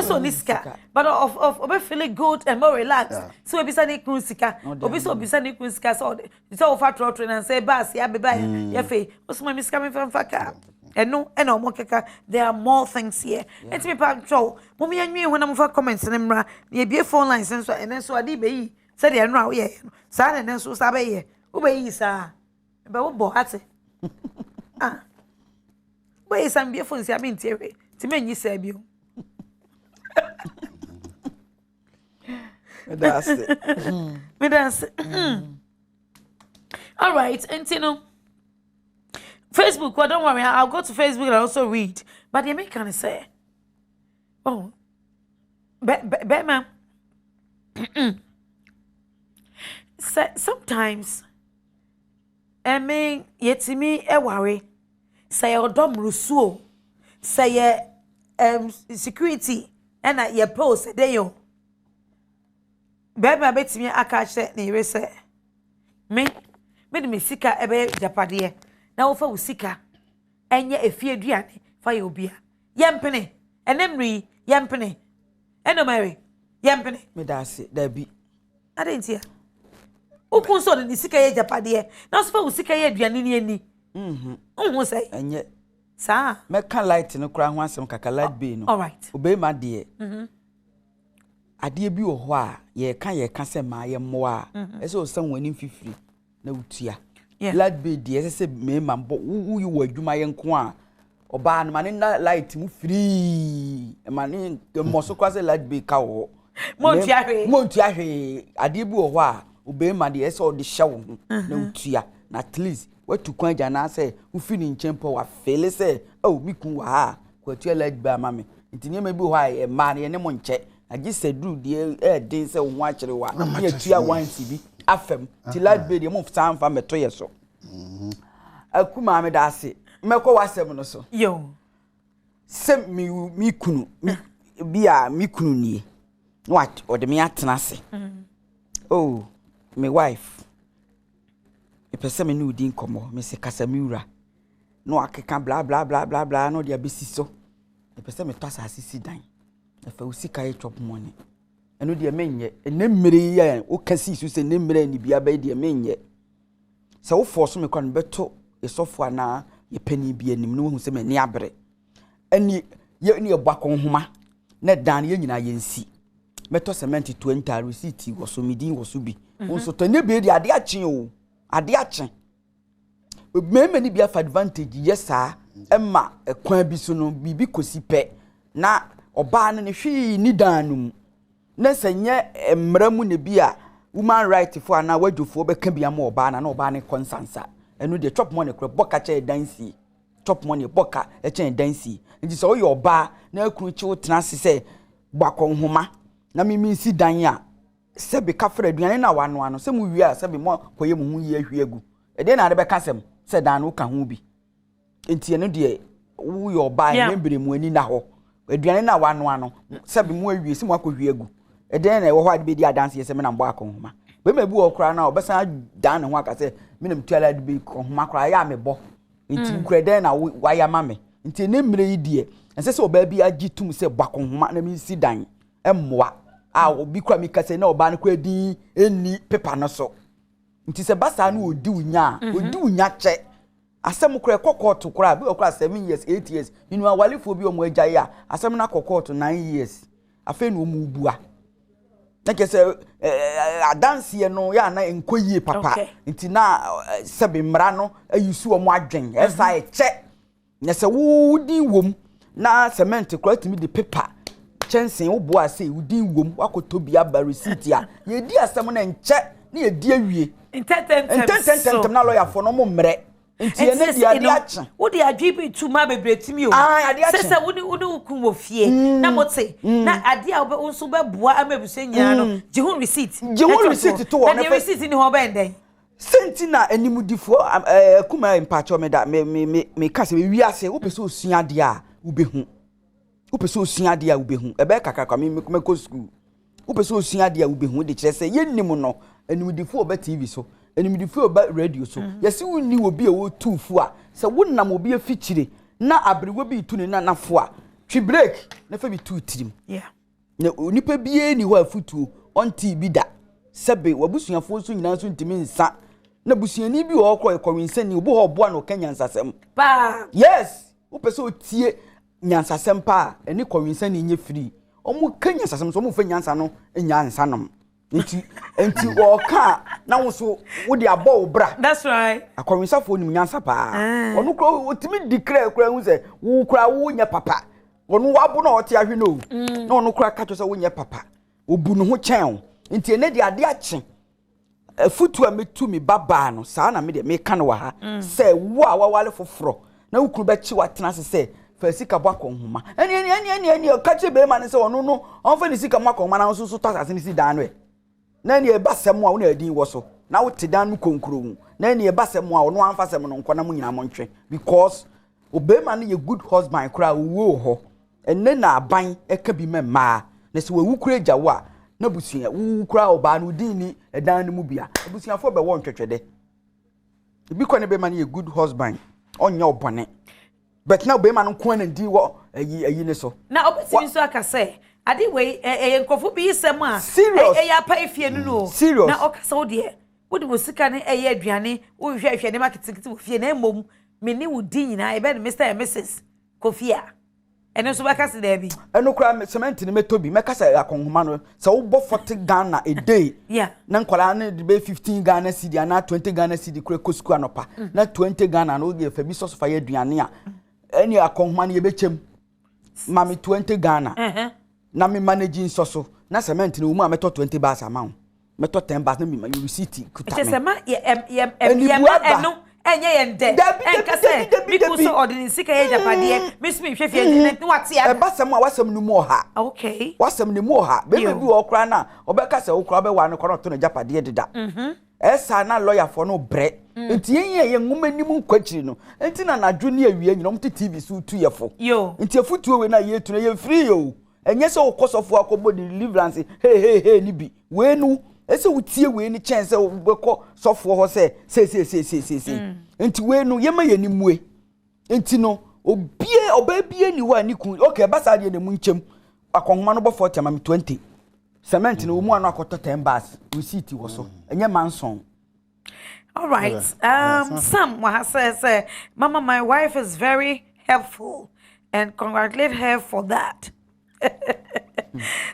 on Niska. But of feeling good and more relaxed. So we said crew sika. Obi so be said crew sika so fat train and say bus ya be buy ya fe. What's mommy scamming from faka? And no keka. There are more things here. Let me pack show. Mommy and me when I'm for comments and emra. The be phone lines and so adi be said the enra ye. Sa and then so sabe ye. Ube sa. But what bohate? Ah. Where some beautiful see I mean Terry. To me you say you. That's it. That's it. All right, and you know Facebook, well, don't worry, I'll go to Facebook and also read. But they make kind of say, oh, ma'am. Sometimes, I mean, yet to me, a worry. Say your dom rusuo, say security, and at your post, they yo. Baby, I bet me I catch that near say. Me sika ebe japadiye. Na ofa usika enye efie aduane fa ye obia yempene enemri yempene eno mary yempene me da se da bi adentia ukun so de sika ye japade na so fa usika ye aduane ni ani unhu say enye sa me kan light no kura ho asem kaka light bay no all right obey ma de ade bi wo ho a ye ka se ma ye mo a ese o san wani fifiri na utua. Yeah. Light be the say me man but who you were adwuma yenko a oba no mane na light mu free mane mo so kwase light be ka wo montu ahwe ade bi wo ho a obe ma de ese o de hye wo na utua na at least watu kwan ja na say wo fi ni nchempo wa fele say oh mi kun wa ha kwatua light be amame ntini ma bi ho a e ma ne mo nche agi sedru de den say wo akere wa ya tua 1 cb afem ti light be de mo fsan fa meto ye so akuma me da se meko wasem no so yo se mi kunu bia mi kunu ni what o de me atena se oh my wife e pese me no din komo me se kasa mi wura no akeka bla bla bla bla bla no de abesi so e pese me to asasi dan e fa usika e chop money eno de menye enemre ye o kasi su se nemre ni bia ba de menye se wo force me kwan beto esofo ana ye pani bia nim no hu se me ni abre ani ye ni ebakon homa na dan ye nyina ye nsi meto cement 20 receipt wo so midin wo so bi won to ne be de ade achen o ade achen meme ni bia fa advantage yesa emma ekwan bi so no bibi kosi pe na oba no ne hwi ni danum na senye emramu ne bia woman right for na wadufo be ka bia ma oba na oba ne consansa enu de chop money kro boka che dansi chop money boka e che dansi nti so yo oba na akuru chi wotena se gbakon homa na mimi si dan a se be ka fra aduane na wano ano se mu wi a se be mo koye mu hu ye ahwi agu e de na de be ka sem se dan no ka hu bi nti enu de wo yo oba e membere mu ani na ho aduane na wano ano se be mu awie se mu akohwi agu e de na e wo ho ade be di adanse se me na mbo akon homa be ma bi wo kra na obesan dan ne ho aka se me nam tuala de be kon homa kra ya me bo nti kra de na wa ya ma me nti ne mre yi die ense se oba bi agi tum se bakon homa na mi si dan emmoa a obi kra mi kase na oba ne kra din eni paper no so nti se basa na odi unya che asem kra kokoto kra bi okra 7 years 8 years inu awalefo bi omo agya ya asem na kokoto 9 years afa na omu bua na kese adanse no ya na enkoyie papa nti na sebe mra no ayusu omo adwen esa eche na se wudi wom na cement kura timi de paper chensen wo bo ase udin wom wakoto bia ba receipt a ye di asem na nche na ye di awie intentem na lawyer for no mo mre nti ye na dia dia ache wo di adwibi tuma bebretimi o sese wo ni ukun wo fie na mote na ade a wo nso be boa amabuse nyina no jehun receipt to wo na receipt ni ho be ndai sentina animudifo kuma impacho me da me kase we wiase wo pese osua de a wo behu wo pese osua de a wo behu ebe kakakwa me ko school wo pese osua de a wo behu de kire se yennim no animudifo oba TV so animudifo oba radio so yesi wonni obi e wo tufu a se wonnam obi afikyire na abrewo bi tu ne nanafo a twi break na fa bi tu tirim na onipa bie ni ho afutuo on TV da sebe wabusuafo so nyina so ntimi nsa na busuani bi wo kro ekọwinsani obo ho boa no kanyansasem pa yes wo pese otie nyansasem pa eni kọwinsani nye free omu kanyansasem so omu fa nyansa no nyansanom enti wo ka na wo so wo de abo bra that's right akọwinsafo ni nyansa pa onu kro otimi declare kra hu se wo kra wo nya papa onu wabo na ote ahwe no na onu kra ka to se wo nya papa obu no ho chen nti ene de ade ache futu a metu mi baba no saa na me de me kan wa ha se wo a wawale foforo na wukuru be chi watena se fa sika bwa konhuma eni ka che be ma ne se ono no on fa ni sika mwa konhuma na so to asase ni si dan no e na eni e basem a wo na adin wo so na wo te dan no konkuro hu na eni e basem a wo no anfa sem no nkona mu nyina mo ntwe because obema no ye good husband kra wo ho enne na aban e ka bi mema na se wo wukuru agya wo a na busia wu kura oba no din ni edan ni mu bia busia fo be won twetwede bi ko ne be man ye good husband onya obone but now be man ko na di wo ayi ne so na obetimi so aka say ade we nkofo bi isem a ya pa efie nu no na okasa wo de wo de wosika ne aduane wo hwehwe ne marketing wo fie na emom me ni wo din nyina e be Mr and Mrs Kofia eno so baka se there bi eno kra cement ni metobi meka se akonhoma no se wo bo 40 Ghana a day na nkwala na de be 15 Ghana cedi na 20 Ghana cedi kra kosku anopa na 20 Ghana no ge fa bi so fa ye aduane a eni akonhoma no ye bechem mami 20 Ghana na me managing so na cement ni wo mu a meto 20 bars amount meto 10 bars na me ma receipt kuta me se ma eno enye yende enkase biku so ordinary sika ye japade mismi hwefie ne watia e basem a wasem nu mu oha okay wasem ni mu oha be bi okra na obeka se okra be wa ne kono to ne japade deda esa na lawyer for no bre enti ye nwuma nim nkwachiri no enti na nadwo ne awie nyina mte TV so tu yefo enti afutu we na ye tu ne ye free yo enye se okosofo akobo deliverance hey ni bi we nu ese wutie we ni chance ubeko sofo ho se enti we no yema yani mue enti no oba bie ni wa ni kun okay basa de ne mu nchem akonhoma no bo 40 ma 20 cement no mu anu akoto 10 bars receipt wo so enye manson. All right. Sam says, Mama, my wife is very helpful and congratulate her for that.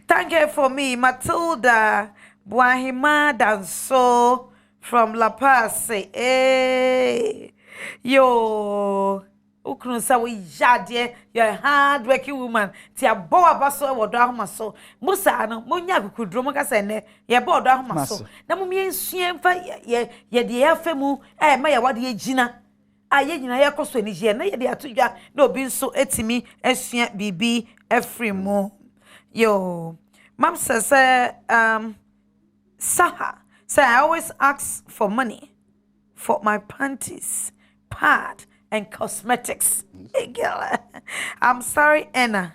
Thank her for me, Matilda Buahima Danso from La Paz. Hey, yo, ukunu sa we jade, you're a hard-working woman. Tia boa baso e Odo Ahomaso. Musa no, munya kukudro mo kasa ne, ye bo Odo Ahomaso. Na mu miensua mfa ye de afemu, ma ye wade ye gina. Aye nyina ye koso ni je na ye de atodwa na obi nso etimi asua bibi efrimo. Yo, Mom says, Saha, I always ask for money for my panties, pad, and cosmetics. Hey, girl, I'm sorry, Anna,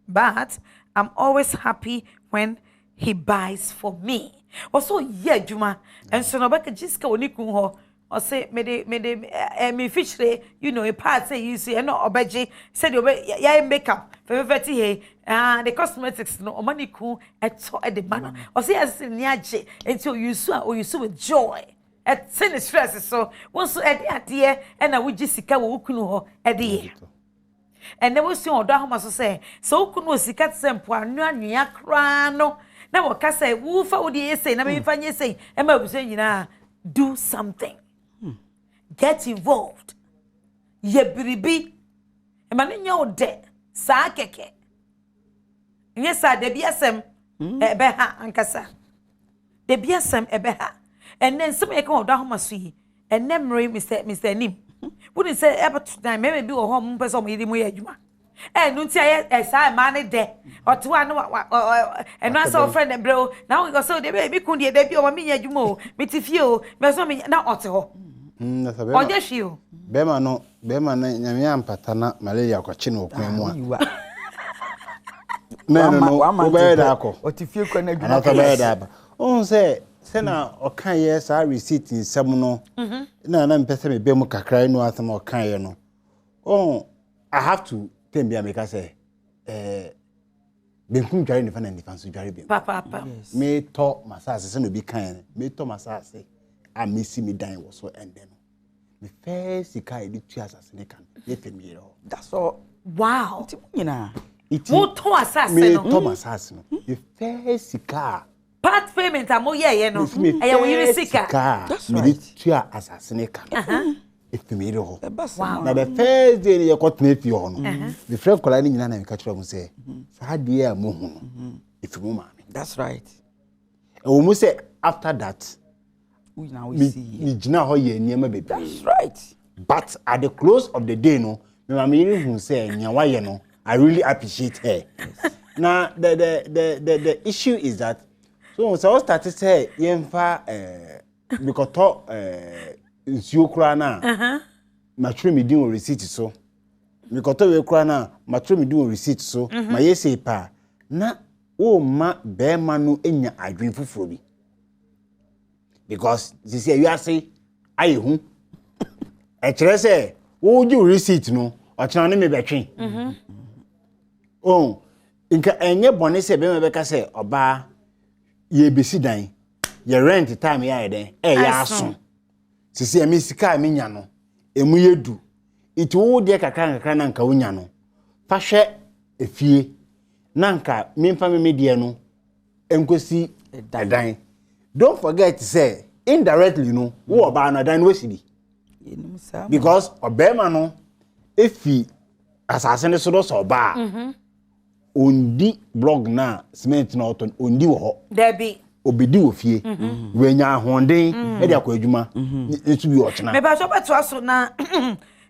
but I'm always happy when he buys for me. Also, yeah, Juma, and so no back just go ho. Or say me fish you know a part say you see no obeji said you ya makeup for 30 hey the cosmetics no money cool at the manner or say as niaje until you so with joy at sin stress so once at the year and I would just sika wo kunu ho at the year and there was Odo Ahomaso say so kunu sika sempo anua kra no na wo ka say wo fa wo de say na me fa nye say e ma bu say nyina do something. Get involved. Ye biribi. E ma nya ode sa keke nye sa de biasem ebe ha ankasa de biasem ebe ha enne nsem e kan Odo Ahomaso yi enne mre Mr Nim wouldn't say ever time maybe wo home person mo yidi mo ye adwuma enu ti aye sa ma ne de oto anu enu asa friend bro na we go so de be kun de bi o ma me ye adwuma o me ti fie o me so me na ote ho na sabe oje hwi o be ma na nyame ampata na malaria kwache na okwan mu a no be da akọ oti fie kwa na adwuma na be da ba on say na okan ye sa receipt nsem no na mpese me be mu kakra no asem okan ye no I have to tell me make say benkum dware ni fa na nifa so dware be papa me to masase se no bi kan me to masase a me si me dan wo so ende no me first sika e tu asase ne kan ye temi ro that's all wow ti nyina wo to asase no me to masase no the first sika part payment am ye no aya wo yiri sika that's me right tu asase ne kan efemi ro wow na the first day ye ko tena fi ho no the friend kola ni nyina na me ka kira mu say sa de a mo hu no efemu ma me that's right we mu say after that we see me gina ho ye niam bebe that's right but at the close of the day no me ma me hu say nya wa ye no I really appreciate her. Yes. Now the issue is that so started say yemfa because to nsuo kura na matwe me din receipt so because to we kura na matwe me din receipt so ma yesi pa na o ma be ma no enya adwen fufuro bi because this year you are say aye hu e kire say wo ju receipt no o kira ne me betwen inka enye bone se be me be ka se oba ye besi dan ye rent time ya eden ya aso sisi emi sika mi nya no emu yedu iti wo de kakra na nka wonya no fa hwe efie na nka memfa me de no enkosi dan don't forget say indirectly no wo oba na dan wo sibi because obema no efi asase ne so do so oba ondi blog na cement na oton ondi wo ho debi obedi wo fie wenya ahonden e de akwa adwuma etu bi ochena me ba so beto aso na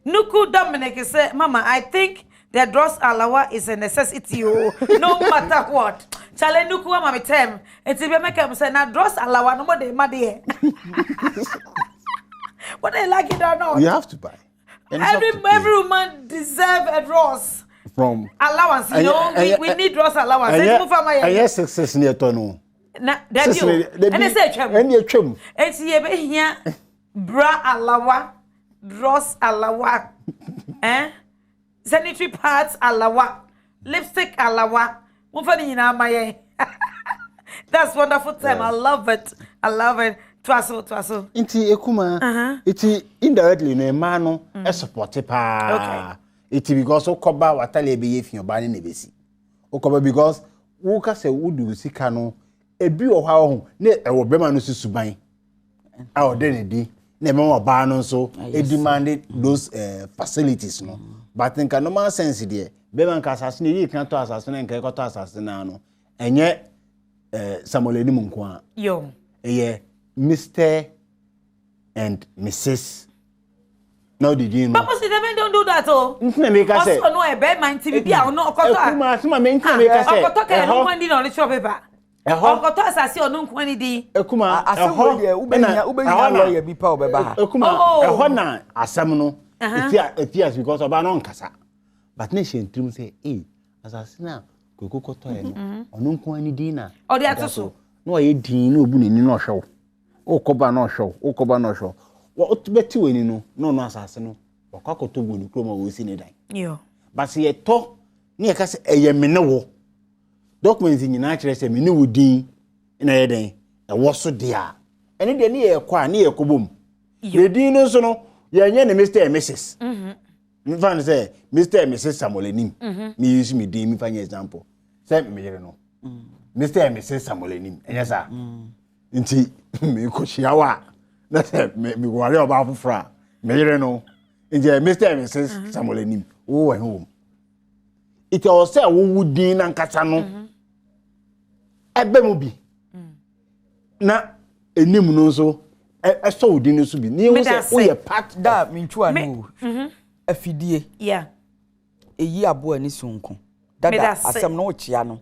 nuku Dominic say mama I think the dross alawa is a necessity no matter what chale nuku wa mama tem enti be make am say na dross alawa no more dey mad here what they like it or not you have to buy every woman deserve a dross from allowance you know we need dross allowance let's move am here yes success near to no na debi and they say twem and you twem enti ye be hia bra alawa dross alawa sanitary pads alawa lipstick alawa mo fa ni nyina amaye that's wonderful time. I love it twaso inti ekuma iti indirectly no ma no e support pa okay iti because okoba watale be ye fi oba ne nebesi okoba because wo ka se wudu sika no ebi o ha ho ne e wo bema no susuban a o de ne di na me wo ba no so e demanded those facilities no but in ka normal sense there bema nka asase ne yi kan to asase ne nka e ko to asase na no enye samoleni mu nko a yo Mr. and Mrs. Now did you know? Papa said they don't do that oh. Make us say. Also no e be man TV bia no okoto. Kuma sima me nka make us say. Okoto ka no kwandi no le shop paper. Okoto asase onu nkwani di. Kuma asem de ubenya lawyer bi pa obeba ha. Kuma eho na asem no. If because oba no nkasa. But ne shentrim say asase na kokoto e no. Onu nkwani di na. Odi atoso. No ye din no obu ni no hwew. Okoba no hwew. Wo otubeti weni no asase no. Wakwakoto bu ni kroma wo si ne dan. Yo. But ye to ne ye ka se eye me ne wo. Documents nyina kire se me ne wo din na ye den. E wo so dia. Ene de ne ye kwa ne ye kobom. Ye din no so no ye nye ne Mr. and Mrs. Me fan say Mr. and Mrs. Samolenim. Me use me din me fan example. Say me yere no. Mr. and Mrs. Samolenim. Enya sa. Nti me ko chiawa. Na say me wale oba afufra. Me yere no. Nti Mr. and Mrs. Samolenim. Oh home. it was say wo wudi na nkasa no ebe mu bi na enim no so so wudi no so bi ni wo say wo ye part da mentwa no afidie yeah eyi abo ani sonko dada asem no chia no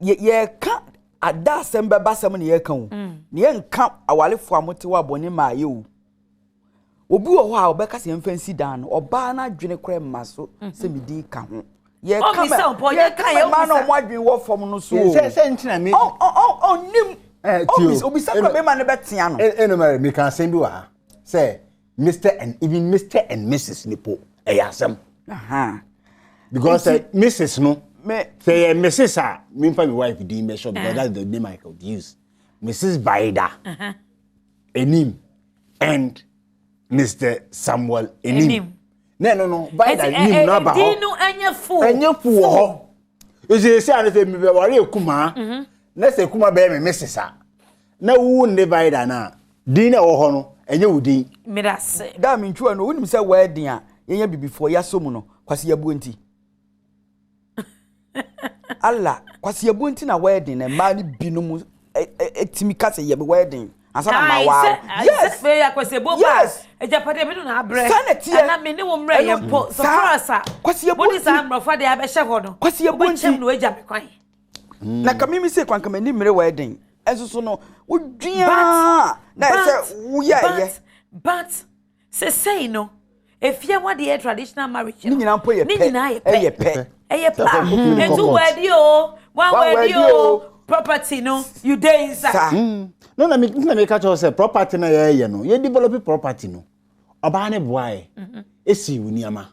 ye ka ada asem beba asem ne ye ka wo ne ye nka awalefo amote wa boni ma ye wo obi wo ha obeka se mfansi dan no oba na adwene kra mma so se medi ka ho ye ka ye ka ye ma no mo adwene wo fom no so se ntina me nim obi sakra be ma ne betia no no me kan sen bi wa say Mr. and even Mr. and Mrs. Nipo eyasem because Mrs. no me say Mrs. Me for my wife di me sure because that's the name I could use Mrs. Baida Enim and Mr. Samuel Enim no Baida Enim na ba ho dinu anyafu ho you say I say me be worry kuma na say kuma be me Mrs. na wu ne Baida na din na wo ho no enye wudin mirase da mentwa no wonim say wedding a yenya bibifo yaso mu no kwase yabo nti alla kwase yabo nti na wedding na ma ni binom etimi ka say yebe wedding ansa na ma wa yes fe ya kwase bo ba ejapade bi na abre ana me ne wo mra ye po so farasa kwase yabo bodi sa amrofa de abehye ho no kwase yabo nti no eja me kwan na kamimi say kwan kama ni mre wedding enso so no wodua na say wo ye but say no if you want the traditional marriage ni nyina mpo ye pe ye pa entu wedi o one wedi o property no you dey inside no na me catch us say property na ye no ye develop property no oba ne boae esi wuniama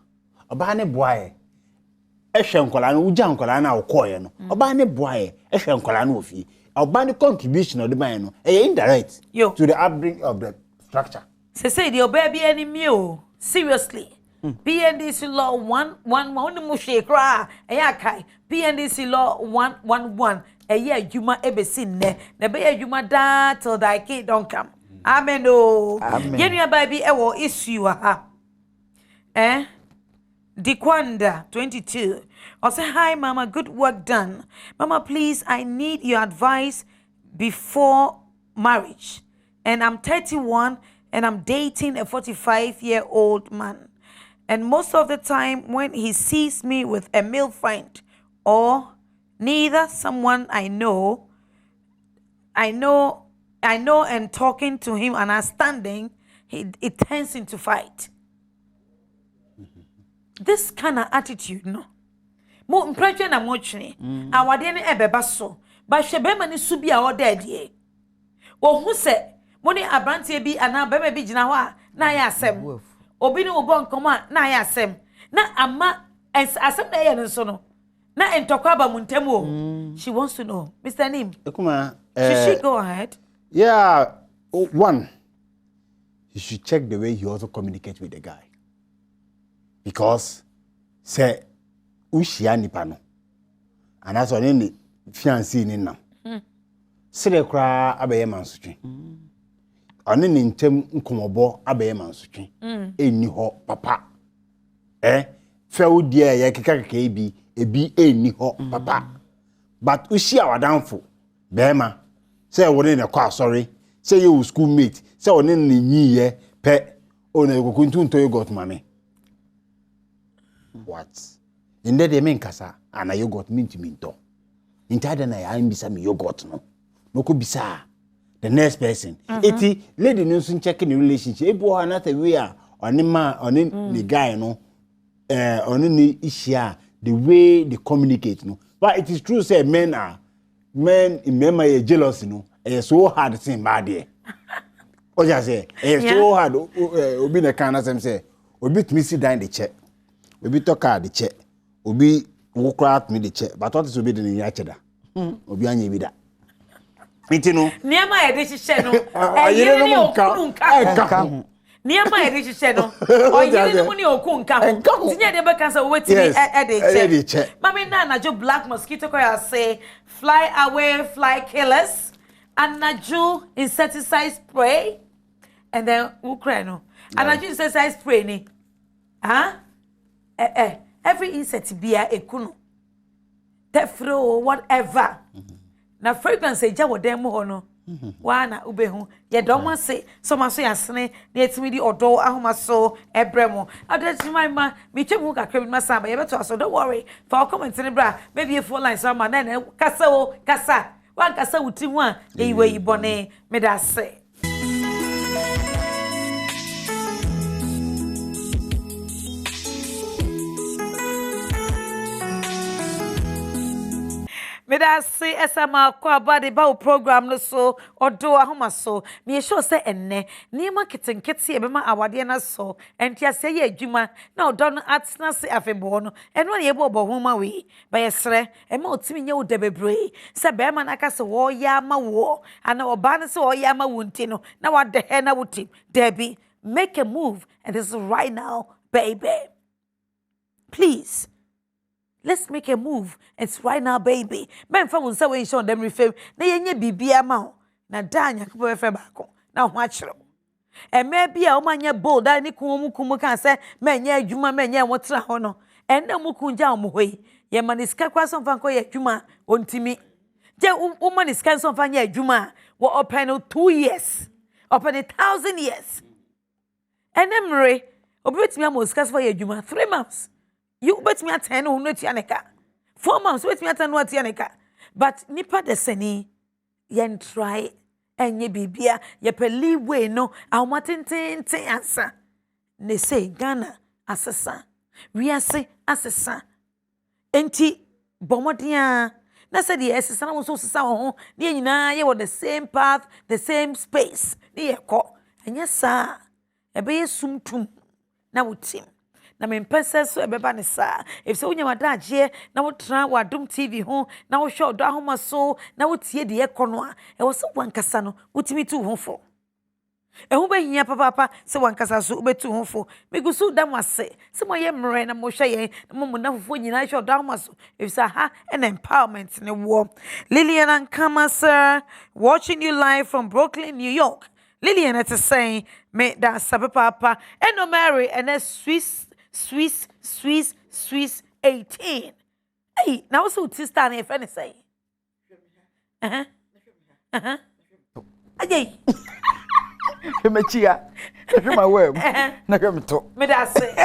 oba ne boae ehwe nkola no uja nkola na okoye no oba ne boae ehwe nkola na ofi oba ne contribution of the man no indirect to the upbringing of the structure say the baby any meal seriously PNDC law 111 mu shekra kai PNDC law 111 adwuma ebesi nne na be adwuma da till thy kid don't come amen oh yenua baby ewo issue ha Dikwanda 22 I say hi mama, good work done mama, please I need your advice before marriage and I'm 31 and I'm dating a 45-year-old man. And most of the time when he sees me with a male friend or neither someone I know and talking to him and understanding, it turns into fight. This kind of attitude, no. Mo impression na mo chini. Awade ne ebeba so. Ba hwebe mani su bia o dadie. Wo hu se Moni abrantie bi ana bema bi gina ho a na ya asem obi ni obo nkomo a na ya asem na ama asem na ye no so no na entokwa ba muntem o she wants to know Mr. Nim Ekuma should she go ahead one you should check the way he also communicates with the guy because say ushia nipa no and that's on any fiancé ni nam sele kra abaye mansutwe ane ni ntem nkomobo abaye mansutwe enni ho papa fe wodi ye kekaka ebi enni ho papa but ushi awadanfo bema say woni ne kwa sorry say you schoolmate say woni ne nyiye pe ona kokuntu nto yogurt mame what inde de men kasa ana yogurt minto intada na ya mbisa mi yogurt no ko bisa the next person eti lady no sun check in relationship ebo another way a oni the guy no oni ni ishia the way they communicate no but it is true say men in memory jealous no so hard thing bad there o just say so hard obi na kan na say obi to me sit down the chair obi talk at the chair obi walk out me the chair but what is obi the nya cheda obi anya bi da Mitino. Niama edishishe no. Ayire ni okunka. Niama edishishe no. Oyire ni muni okunka. Tinya de beka say wetimi ediche. Mami na najo black mosquito ko ya say fly away fly killers and najo insecticide spray and then Ukraine no. And najo insecticide spray ni. every insect be a ekuno tefro whatever na fragrance eja wo dem ho no wana ubehu ye dom say so maso yasene na etimi di Odo Ahomaso ebremo adetimi ma me twemu kakra bi masa ba ye beto aso don't worry for comment ni bra maybe a full line so ma na kasa o kasa wan kasa wuti hu a eyiwe yibone me da say me da say esama kwa body ba program no so Odo Ahomaso me sure say enne niema kitenkete e be ma awade na so entia say ye adwuma na Odo no atena se afebo no eno na ye bo ho ma we ba yesre e ma otimi nye wo de bebre se be ma na ka se wo ya ma wo ana oba no se wo ya ma wo nti no na wa de he na wuti Debbie make a move and this is right now baby please. Let's make a move. It's right now, baby. Men from unsa we show them refame. Na yenye bibia ma. Na danya kubo efe bako. Na wachro. E maybe a omanya bold da ni kumu kan say menye adwuma menye wotra ho no. E na mu kunja omohoi. Ye maniska kwa so fanko ye adwuma ontimi. Je maniska so fanya adwuma wo open 2 years. Open 1,000 years. Enemre obetimi amoska so ye adwuma 3 months. You bet me at 10 or not yaneka. 4 months, wait me at 10 what yaneka. But nipa de seni yen try and ye bibia ye peli we no a matin answer. Ne say Ghana assessa. We are say assessa. Enti bomodia. Na said the assessa was so sa ye na ye were the same path, the same space. Ye ko. And yes, sir. E be sumtum na wutim. Na me mpese so ebeba ne sa if so unya madaje na wo tra wa Adom TV ho na wo hwe Odo Ahomaso na wo tie de ekono a e wo so wankasa no utimi tu ho fo e ho behia papa se wankasa so ubetu ho fo megusu dam ase se moye mre na mo hwe ye na mo na fofo nyina hwe Odo Ahomaso if sa ha an empowerment ne wo Lillian Ankama sir watching you live from Brooklyn, New York. Lillian is saying me da sabe papa eno Mary and a Swiss 18. Hey, now so sister and friend say. Ajay. Me chia. My web. Na come to. Me da say.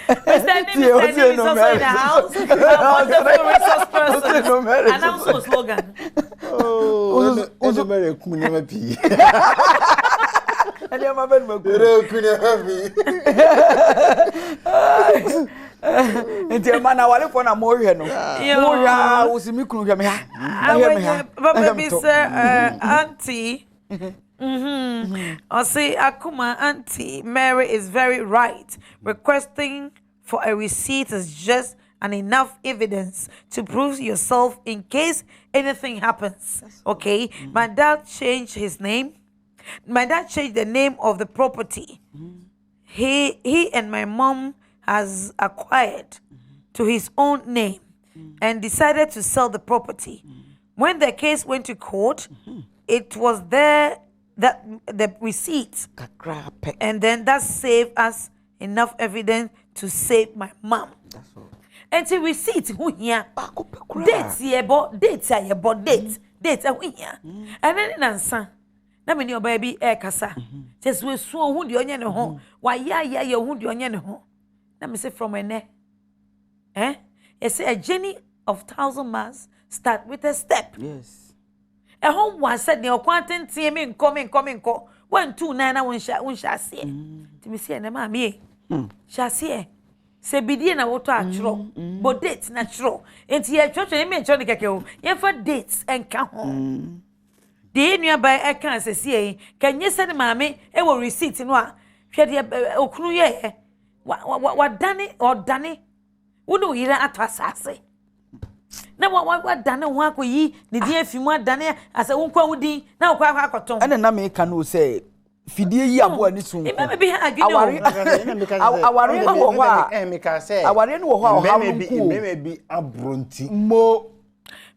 Mr. Name is also in the house. Wonderful resource person. Announce your slogan. Oh, Odo Mary Kunema P. And your mother and your man, I want to phone a more. No, was me. Baby, sir, auntie. I say, Akuma, auntie, Mary is very right. Requesting for a receipt is just enough evidence to prove yourself in case anything happens. Okay, my dad changed his name. My dad changed the name of the property. He and my mom has acquired to his own name and decided to sell the property. When the case went to court, it was there that the receipt, and then that saved us enough evidence to save my mom. That's all. And the receipt, who here? Dates here, but dates here, but dates who here? And then answer. Na me ni baby e kasa just we so hu de onye ne ho wa ya hu de onye ne ho na me say from ene you say a journey of 1,000 miles start with a step. Yes, e ho wa said ne okwantentie me nko 129 na won sha se ti me say na ma me sha se se bidie na woto atro but date na tro enti ye twetwe me ncho ne keke o ye fa dates enka ho. The new by a can say, can you send mammy a will receipt in what? Shady okunu ye. What Danny or Danny? Would do either at us, I say. Now, what Danny walk with ye, the dear few more Danny as a uncle would be now quite hackathon. And then I may can say, Fidie ya bo ni so. It may be a good our may be abronti mo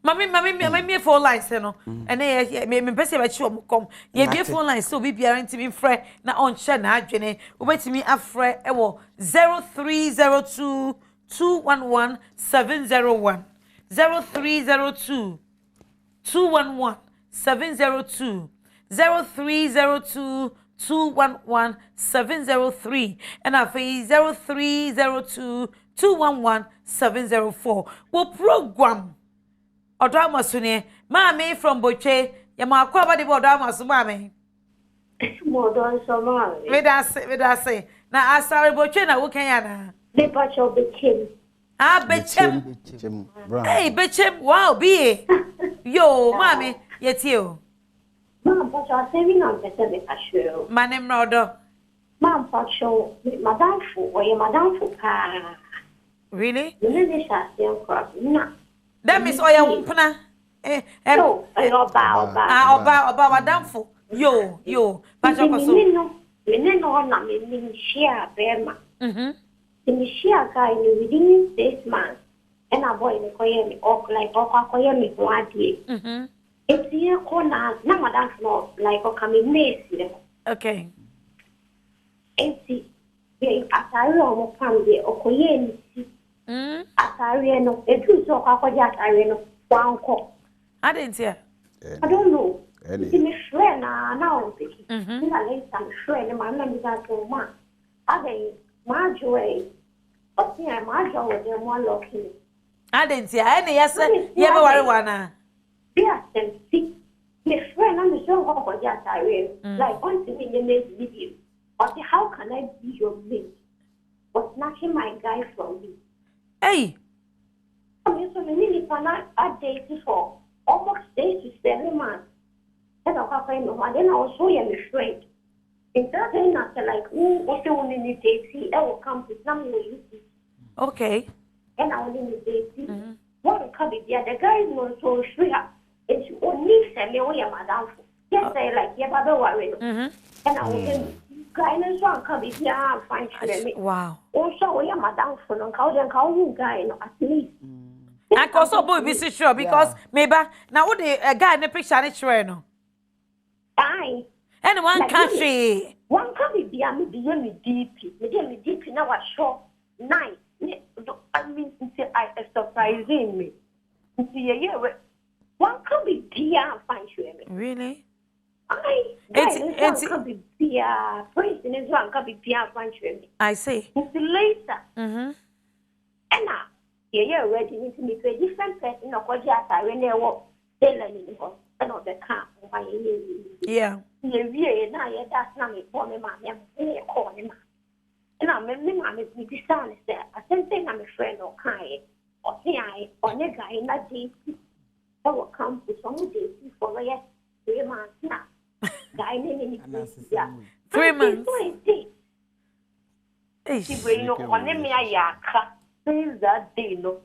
Mami phone lines no. Ene me pese be chi o kom. Ye be phone lines so bi biara ntimi frɛ na on share na adwene. Obetimi afrɛ ewo 0302 211 701 0302 211 702 0302 211 703 and afi 0302 211 704. Wo program Odo Ahomaso ne Mami from Boche ya makwa ba de Odo Ahomaso Mami Modon Somali. me da say na asare Boche na wo kan ya na The patch of the king. Bechem hey Bechem wow be yo Mami yeti o Mom, patch are saving on the show. manem Odo Mom, patch show Madame Fu or your Madame Fu pa. really The lady shall see on cross. No. that means oya wumpna No, I know about. oba madamfo yo patch ko so No, na me share Berma. Me share guy within 6 months. And a boy in the or like me one day. It's here corner, no Madame no like or coming messy. okay Enti atari omo pande okoye nti atari no edu so akwaja atari no wanko I didn't hear I don't know it's me friend na o peki na later me friend ma na mi ga to ma ade ma joy o ti ma joy de mo lucky I didn't hear any yes ye be worry wana yeah senti me friend na me so akwaja atari like on to me make video. But how can I be your mate? For snatching my guy from me. hey I mean, so many people are dating for almost 8 to 7 months. And I'll find no one. Then I was so afraid. In that day, after like, what's the one in the dating? I will come to some way. okay And I will in the dating. What can be there? The guy is not so sure. It's only send me away, madam. Yes, I like, yeah, but don't worry. And I will guy so can be here find me. wow Also, we are madam for no call guy at least. I also be sure because maybe now what the guy in the picture is sure no Aye. anyone can see One can be me me deep now was short night. I mean I surprising me. See one can be dear find you really It's can be dear first in his one can be dear find you I see it's later. mhm And now yeah ready to meet a different person or what I when they walk telling and on the car yeah yeah that's not me for me man call him. And I'm me son is there. I think I'm a friend or kind or see I or a guy in that day. I will come to some days for yes 3 months now. Guy in 3 months on me a yaka since that day no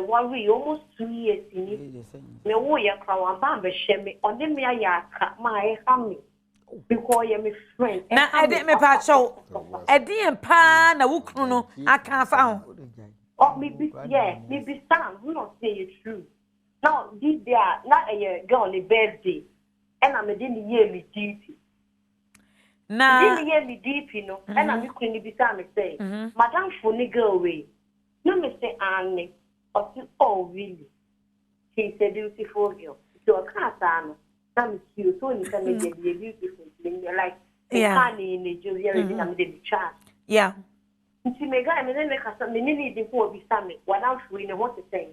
worry almost 2 years in me we are crown bambe sheme on me a yaka my family because you're my friend na ede me pa cho ede pa na wukunu no aka fa ho oh maybe Sam who not say it true now this day not a girl on the birthday and I'm didn't hear me duty na didn't hear me deep you know and I'm couldn't be Sam say madam funny girl way no me say Annie or oh really she's a beautiful girl so I can't I'm cute so you can make a beautiful thing like honey in the jewelry and the chat yeah nti me guy me make us me need the for be Sam what I'm free no what to say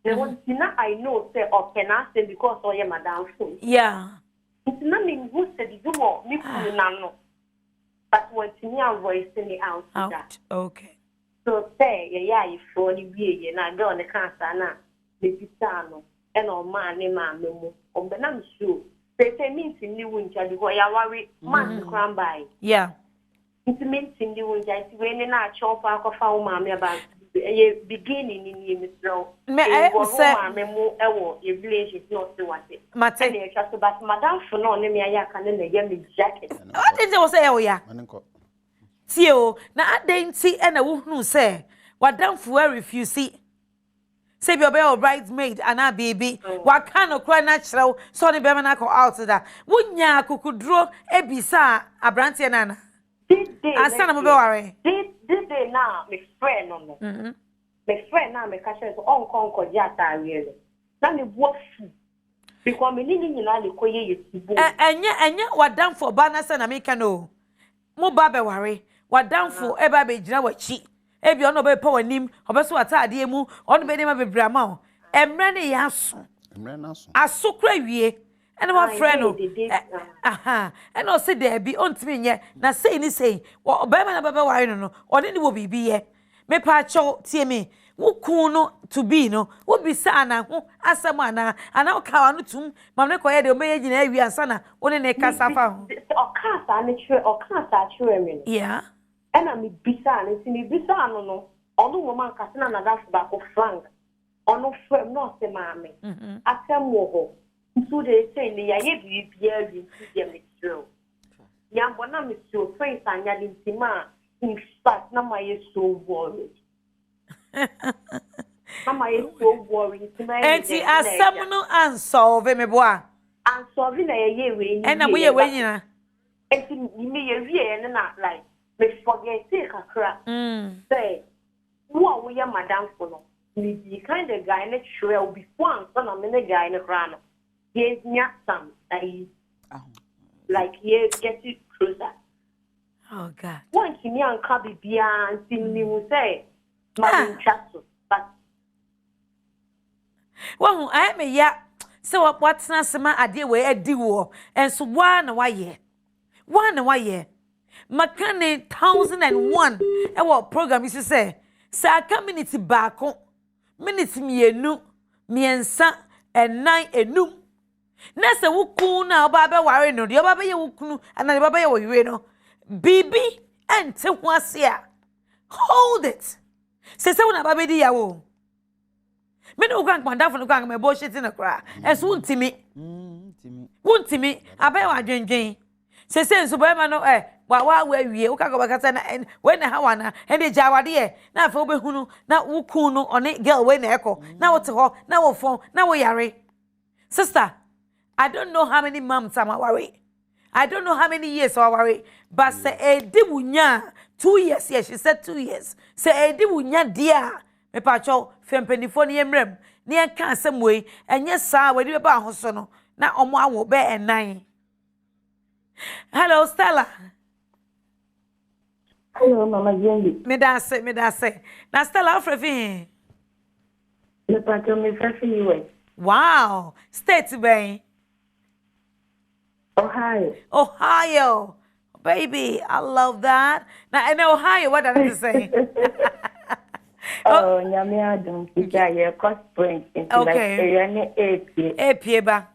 the one thing I know say or can I say because I am madam phone yeah it's not me who said you more me no but what me a voice me out okay so say yeah you for the way na go on the cancer na me bitano and o man ni ma me mu o be na me show say me ni wuncha because ya worry man cram by yeah it's me ni wuncha it's when na chop akọfa o ma me about beginning in me slow me say me mu ewo e village no say what mate and e just but madam for no me aya kan na ya me jacket what did you say oh yeah tio na adenti e na wo hunu say wadamfo refuse Say be obey bridesmaid and a baby. What kind of cry natural so the baby na ko out that. Wunya kukudro ebisa abranti nana. Asana mo be worry. This day now my friend on me. My friend now me catch so on kon jata really. Na me bo fu. Because me ni nyina le koye yesibo. Enya wadam for banasa na me kano. Mo ba be worry. Wadam for eba be gina wachi. Ebi ono be pa wanim, obeso atade mu, ono be nema bebrama o. Emre ne yaso. Emre na so. Asokra wie. Ene ma friend no. Aha. Ene o se there bi ontimi nye na sei ni sei. Obema na baba ware no no. One ni wo bibi ye. Me pa cho tie me. Wo kun no to be no. Wo bisa na ho asam ana o ka no tum. Mam ne koye de o meye gina awi ansa na one ne kasa fa ho. O ka sa ne chwe, o ka sa chwe me. Yeah. Ena mi bisa no no onu mo man kase na na ba ko frank onu frem no se maame asem wo ho nso de say ne ya ye bibia bi de me tro ya bona me so face anya de ntima in fact na my so worried na my so worried ntima enti asem no unsolve me boa unsolve na ye we ni ena mo ye we nyina enti me ye wie na like me forget it kakra. Say, what we are madam for no. The kind of guy that sure will be one son of a guy in the crown. Here's not some like here get it closer. Oh God. One to me and Kabi beyond seeing me will say, my chassis, but well, I am a ya. So what's not some idea where I do, and so one why ye. Makane 1001 ewo program isi say sa ka minute baako minute mienu miensa enan enum na se wukun na oba be ware no de oba be ye wukunu ana de oba be ye woywe no bibi ente ho ase a hold it se wona ba be di yawo me no kan kwanda fo no kan me bo shit na kra eso untimi abai wa dwendwen se nso bo ma no wa wie wo ka go bakata na we na ha wana ende jawade ye na afa obehunu na wuku no one girl we na ekọ na wote ho na wo fon na wo yare sister I don't know how many months am worry I don't know how many years am worry but say edi wunya 2 years yes she said 2 years say edi wunya dia me pa cho fempenifo ne yemrem ne enka asem we enye saa we di be ba ho so no na omo awo be enan. Hello Stella. Hello, Mama Jenny. Me da say. Na Stella Afrefi. Me pato me frefi US. Wow. State ben. Ohio. Baby, I love that. Now in Ohio, what did I say? Nyame Adom TV Cost Point. Okay. Epie ba.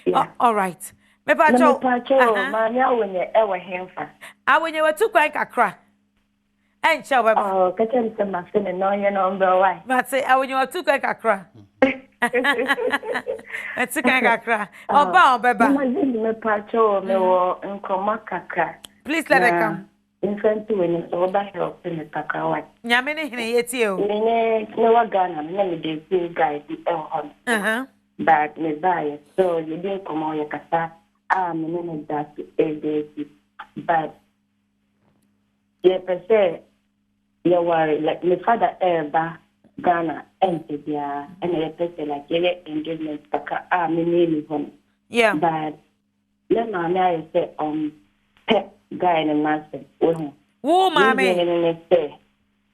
Yeah. All right. Me pacho, mami awenye ewe hemfa. Awenye wetu kwa kakra. Encha baba. Oh, kacha nisema sene no ye no mbe wai. Mate awenye wetu kwa kakra. Wetu kwa kakra. Oba baba. Me pacho me wo nkoma kakra. Please let her come. Infant we ni so ba help me kakra wa. Nyame ne hene yeti o. Ne wa Ghana me dey see guy di hon. But me buy so you dey come on your kasa. Me no that ADC, but yeah, per se, you worry like my father ever Ghana and Tibia and I person like engagement kaka me name home. Yeah. But let my marry say pet guy in the master. Who mommy?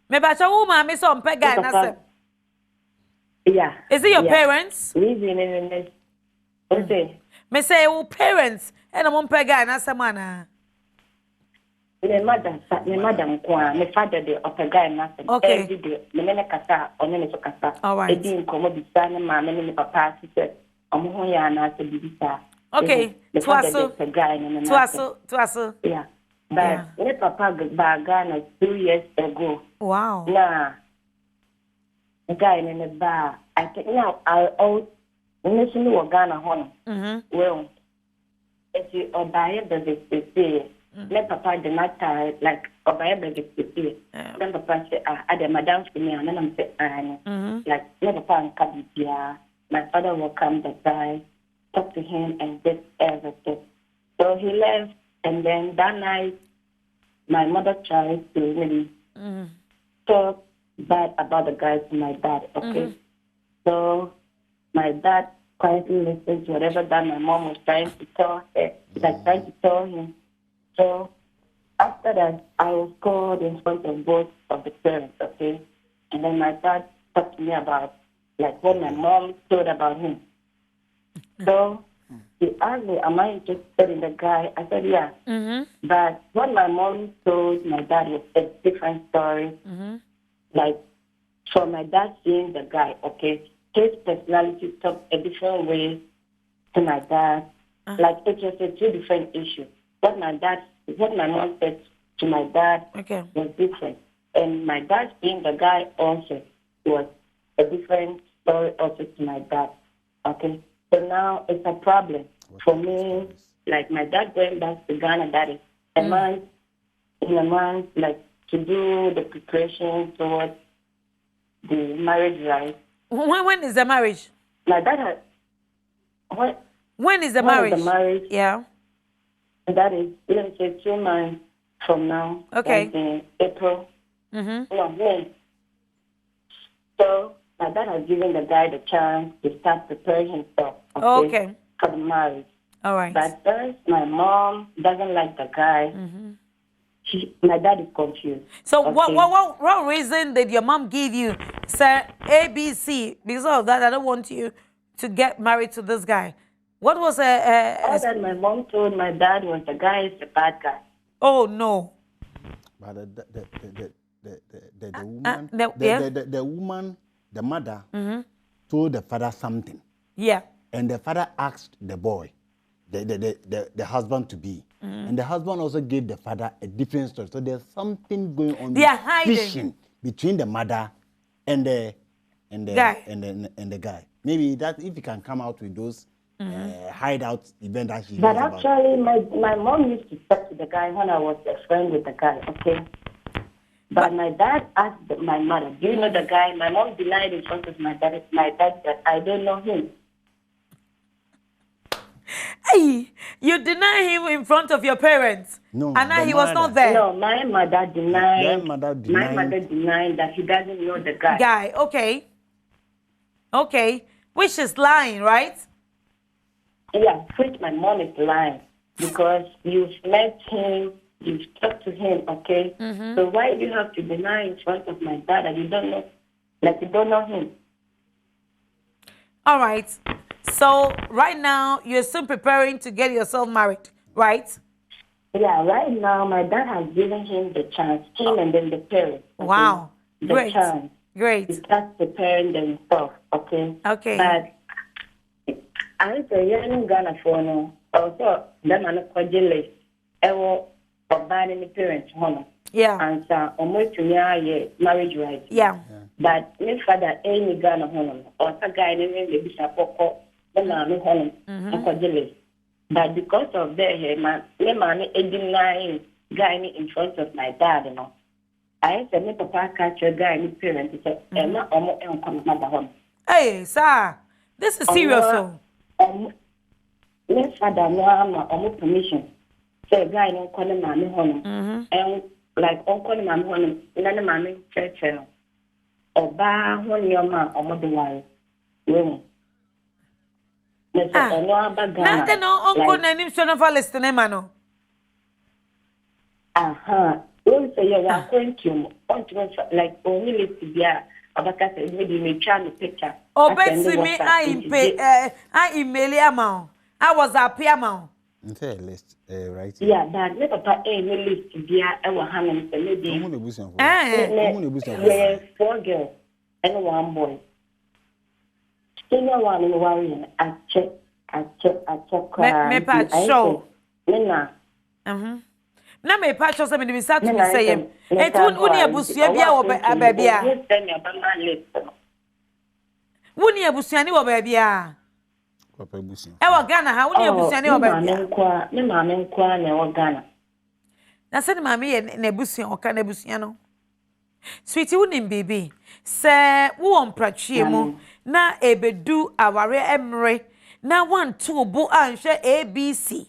Me bacha who mommy so pet guy na. Yeah. Is it your parents? Living in the what's it? Me say your parents and I'm pet guy na samana. My madam kwa, my father de upper guy nothing. Okay. Every day, the men kasa, or men to kasa. All right. They didn't come up with son and mamma and papa, she said, Omoya and I said, Bibisa. Okay. Twasso. Yeah. But my papa got Ghana 2 years ago. Wow. Nah. A guy in the bar. I think now I'll mention you Ghana home. Well, if you buy it, does it say? Let papa did not like or by the disappear. Then Papa said, I had madam for me, and then I'm saying, like, never found Kabia. My father will come the guy, talk to him, and get everything. So he left, and then that night, my mother tried to really talk bad about the guy to my dad, okay? So my dad quietly listened to whatever that my mom was trying to tell her, like trying to tell him. So after that, I was called in front of both of the parents, okay? And then my dad talked to me about, like, what my mom told about him. So he asked me, am I interested in the guy? I said, yeah. But what my mom told my dad was a different story. Like, from my dad seeing the guy, okay, his personality talked a different way to my dad. Like, it was a two different issues. What my mom said to my dad was different. And my dad seeing the guy also was a different story also to my dad, okay? So now it's a problem for me. Like, my dad going back to Ghana, that is a month, like, to do the preparation towards the marriage life. When is the marriage? My dad had... When is the marriage? The marriage? Yeah. That is, let me say, 2 months from now. Okay. Like in April. No, May. So my dad has given the guy the chance to start preparing himself. Okay. For the marriage. All right. But since my mom doesn't like the guy, my dad is confused. So what reason did your mom give you, sir? ABC. Because of that, I don't want you to get married to this guy. What was all that my mom told my dad was the guy is a bad guy. Oh no. But the woman, the mother, told the father something. Yeah. And the father asked the boy, the husband to be. And the husband also gave the father a different story. So there's something going on. They are hiding between the mother and the guy. And the guy. Maybe that if you can come out with those hideout event that she But knows actually, my mom used to talk to the guy when I was a friend with the guy, okay? But my dad asked my mother, do you know the guy? My mom denied in front of my dad that I don't know him. Hey, you deny him in front of your parents? No. And now he was not there? No, my mother denied. My mother denied that he doesn't know the guy. Okay. Okay. Which is lying, right? Yeah, which my mom is lying. Because you've met him, you've talked to him, okay? So why do you have to deny in front of my dad that you don't know, like you don't know him? All right. So right now, you're still preparing to get yourself married, right? Yeah, right now, my dad has given him the chance, him and then the parents. Okay? Wow. The chance. Great. He starts preparing themselves, okay? Okay. But I say, you're in Ghana for no. Also, the man of Kojile, or banning the parents, honor. Yeah. And so, almost to me, marriage right. Yeah. But my father, any Ghana honor, or a guy named the Bishop Poko, the man of honor, Kojile. But because of that, man, denying guy in front of my dad, you know. I said, my papa catch a guy in parent. He said, "Emma, home." Hey, sir, this is serious. My father, no, permission. Say, guy, no, calling mommy home. And like, uncle, mommy home, none mommy church. Or bar, when your man, or mother, wife. Nothing, no, uncle, name, son of a listening, man. Don't say you are going to like only to be a Abacas, maybe me try picture. Oh, Betsy, me, I email amount. I was a piano. List, right? Yeah, but never put a list to be our hand and maybe 4 girls and 1 boy. Senior one in one, I check. Me show. Na me pa cho se me bisa to me say em etu uni abusua bia wo ba bia uni abusua ni wo ba bia papa abusua e wo Ghana ha uni abusua ni wo ba bia me ma me nkwa na wo Ghana na se ne mame ye na ebusuan o ka na ebusuan no sweetie wunim baby se wo on pratwe mu na ebedu aware emre na one two bo anhwe ABC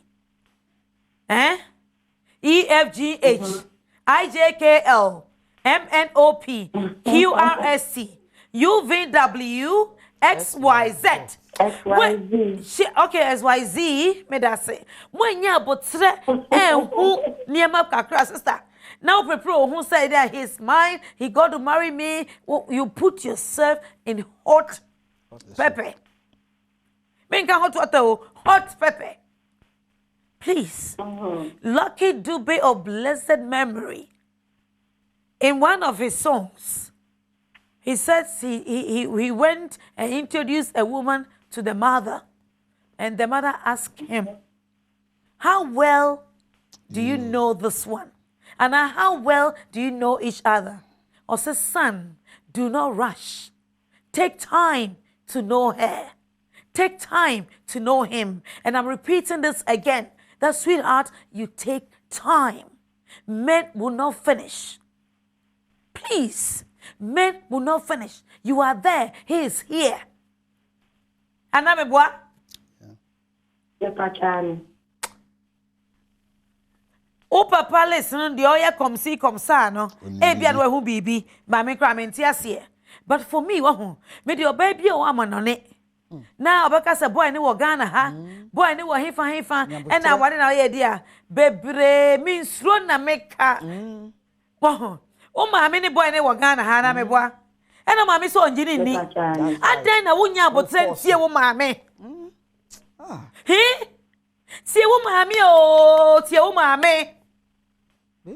EFGH IJKL MNOP QRST UVW XYZ. Okay, XYZ, me that say. When ya botre who near my kakra sister. Now prepare who say that he's mine, he got to marry me. You put yourself in hot pepper. Make hot water, hot pepper. Please. Lucky Dube of blessed memory. In one of his songs, he says he went and introduced a woman to the mother. And the mother asked him, how well do you know this one? And how well do you know each other? Or says, son, do not rush. Take time to know her. Take time to know him. And I'm repeating this again. That, sweetheart, you take time. Men will not finish. Please. Men will not finish. You are there. He is here. Aname boa? O papa listen, the oya come see come sa no. E bia no hu bibi, ba me kra me ntiase. But for me, wo me the baby o amanone. Na obeka se boy ni wo Ghana ha. Boy ni wo hefa. E na wade na oya dia. Bebre mi nsuro na meka. Wo o maame ni boy ni wo Ghana ha na me boa. E na maame so onjini ni. Adan na wonya abotre tie wo maame. He? Tie wo maame o, tie wo maame.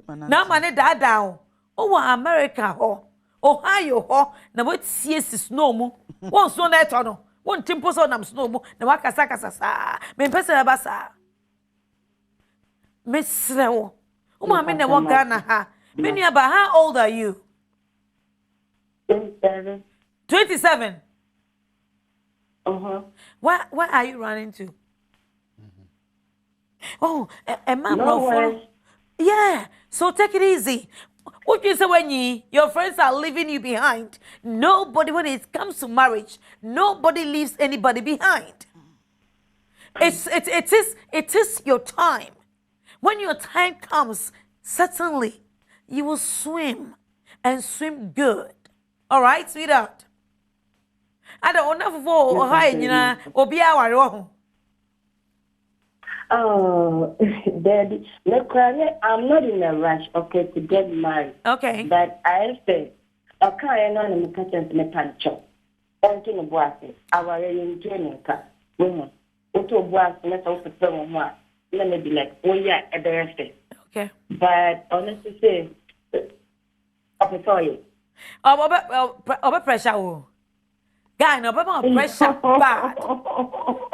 Na mane dada o. O wa America ho. Ohio ho na wo tie snow mu. Won so na eto no. Won timpo so nam snow mu na wakasa sa. Me pese ba sa. Me srewo. O maame na wo Ghana ha. Miniaba, how old are you? 27. 27? Where are you running to? Oh, a man. No. Yeah, so take it easy. What you say when your friends are leaving you behind? Nobody, when it comes to marriage, nobody leaves anybody behind. It is your time. When your time comes, certainly you will swim and swim good. All right, sweetheart? I don't know for how obi aware. Oh, Daddy, I'm not in a rush, okay, to get married. Okay. But I said, okay, I know I'm catching the pancho. Anything about it. I was enjoying car. Woman, what to work, let's also film one. Let me be like, oh yeah, at the rest. Okay. But honestly, say, okay, sorry. Oh, pressure. Guy, no, but pressure bad.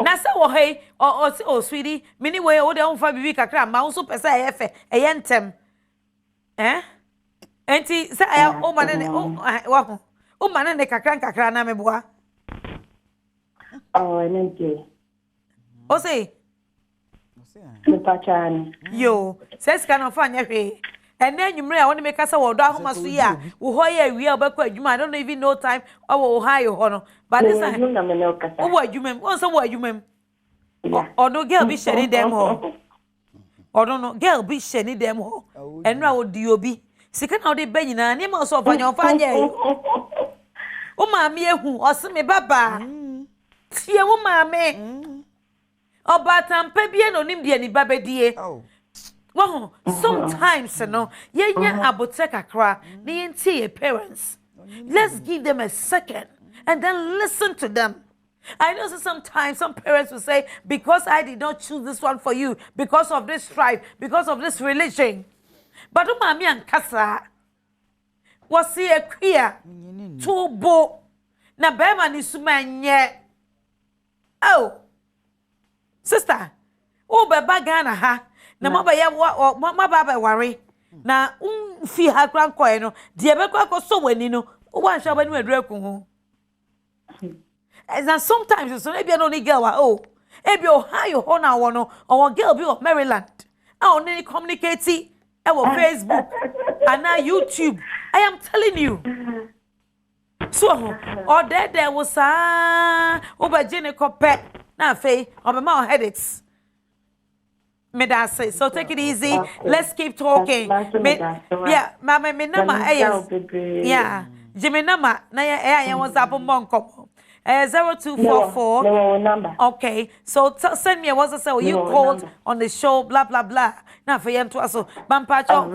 Nasa wo hey, oh sweetie, many way o de on fa bibi kakra ma so pesa efe eyentem. Enti say o manene o manene kakra na meboa. Oh, nante. O say yo, says can of anya hwe. And then you may want to make us a Odo Ahomaso ya. Wo hoye wi obekwa adwuma. I don't even know time or Ohio hono. But this time wo adwuma. Won so wo adwuma. Odo girl be sheni dem ho. Odo no girl be sheni dem ho. Enra wo di obi. Sika na wo de ba nyina ni ma so ofanya ofanya. Wo maame ehu ose me baba. Tie wo maame. Obatampa bie no nim de ni babedie. Well, sometimes, yenya abote kakra, nienti your parents. Let's give them a second and then listen to them. I know sometimes some parents will say, because I did not choose this one for you, because of this tribe, because of this religion. But umami and kasa was see a queer tubo na bema ni sumanye. Oh, sister, oh baba Ghana ha. Na mababa worry. Na fi ha kran koe no. De be kwa so wani no. O wan sha bani wedre ku ho. And sometimes so maybe no ni girl oh. Ebi o ha yo ho na wo no. O girl bi of Maryland. A o ni communicate Facebook and YouTube. I am telling you. So, or there was over Jenny Copet. Now, Faye, or my headaches. Me that say. So take it easy. Okay. Let's keep talking. Yeah, mama, me nama. Yeah, Jimmy nama. Na ya was up on Monko. 0244. No number. Okay, so send me a WhatsApp. Say you called number. On the show. Blah blah blah. Now for you to also Bampacho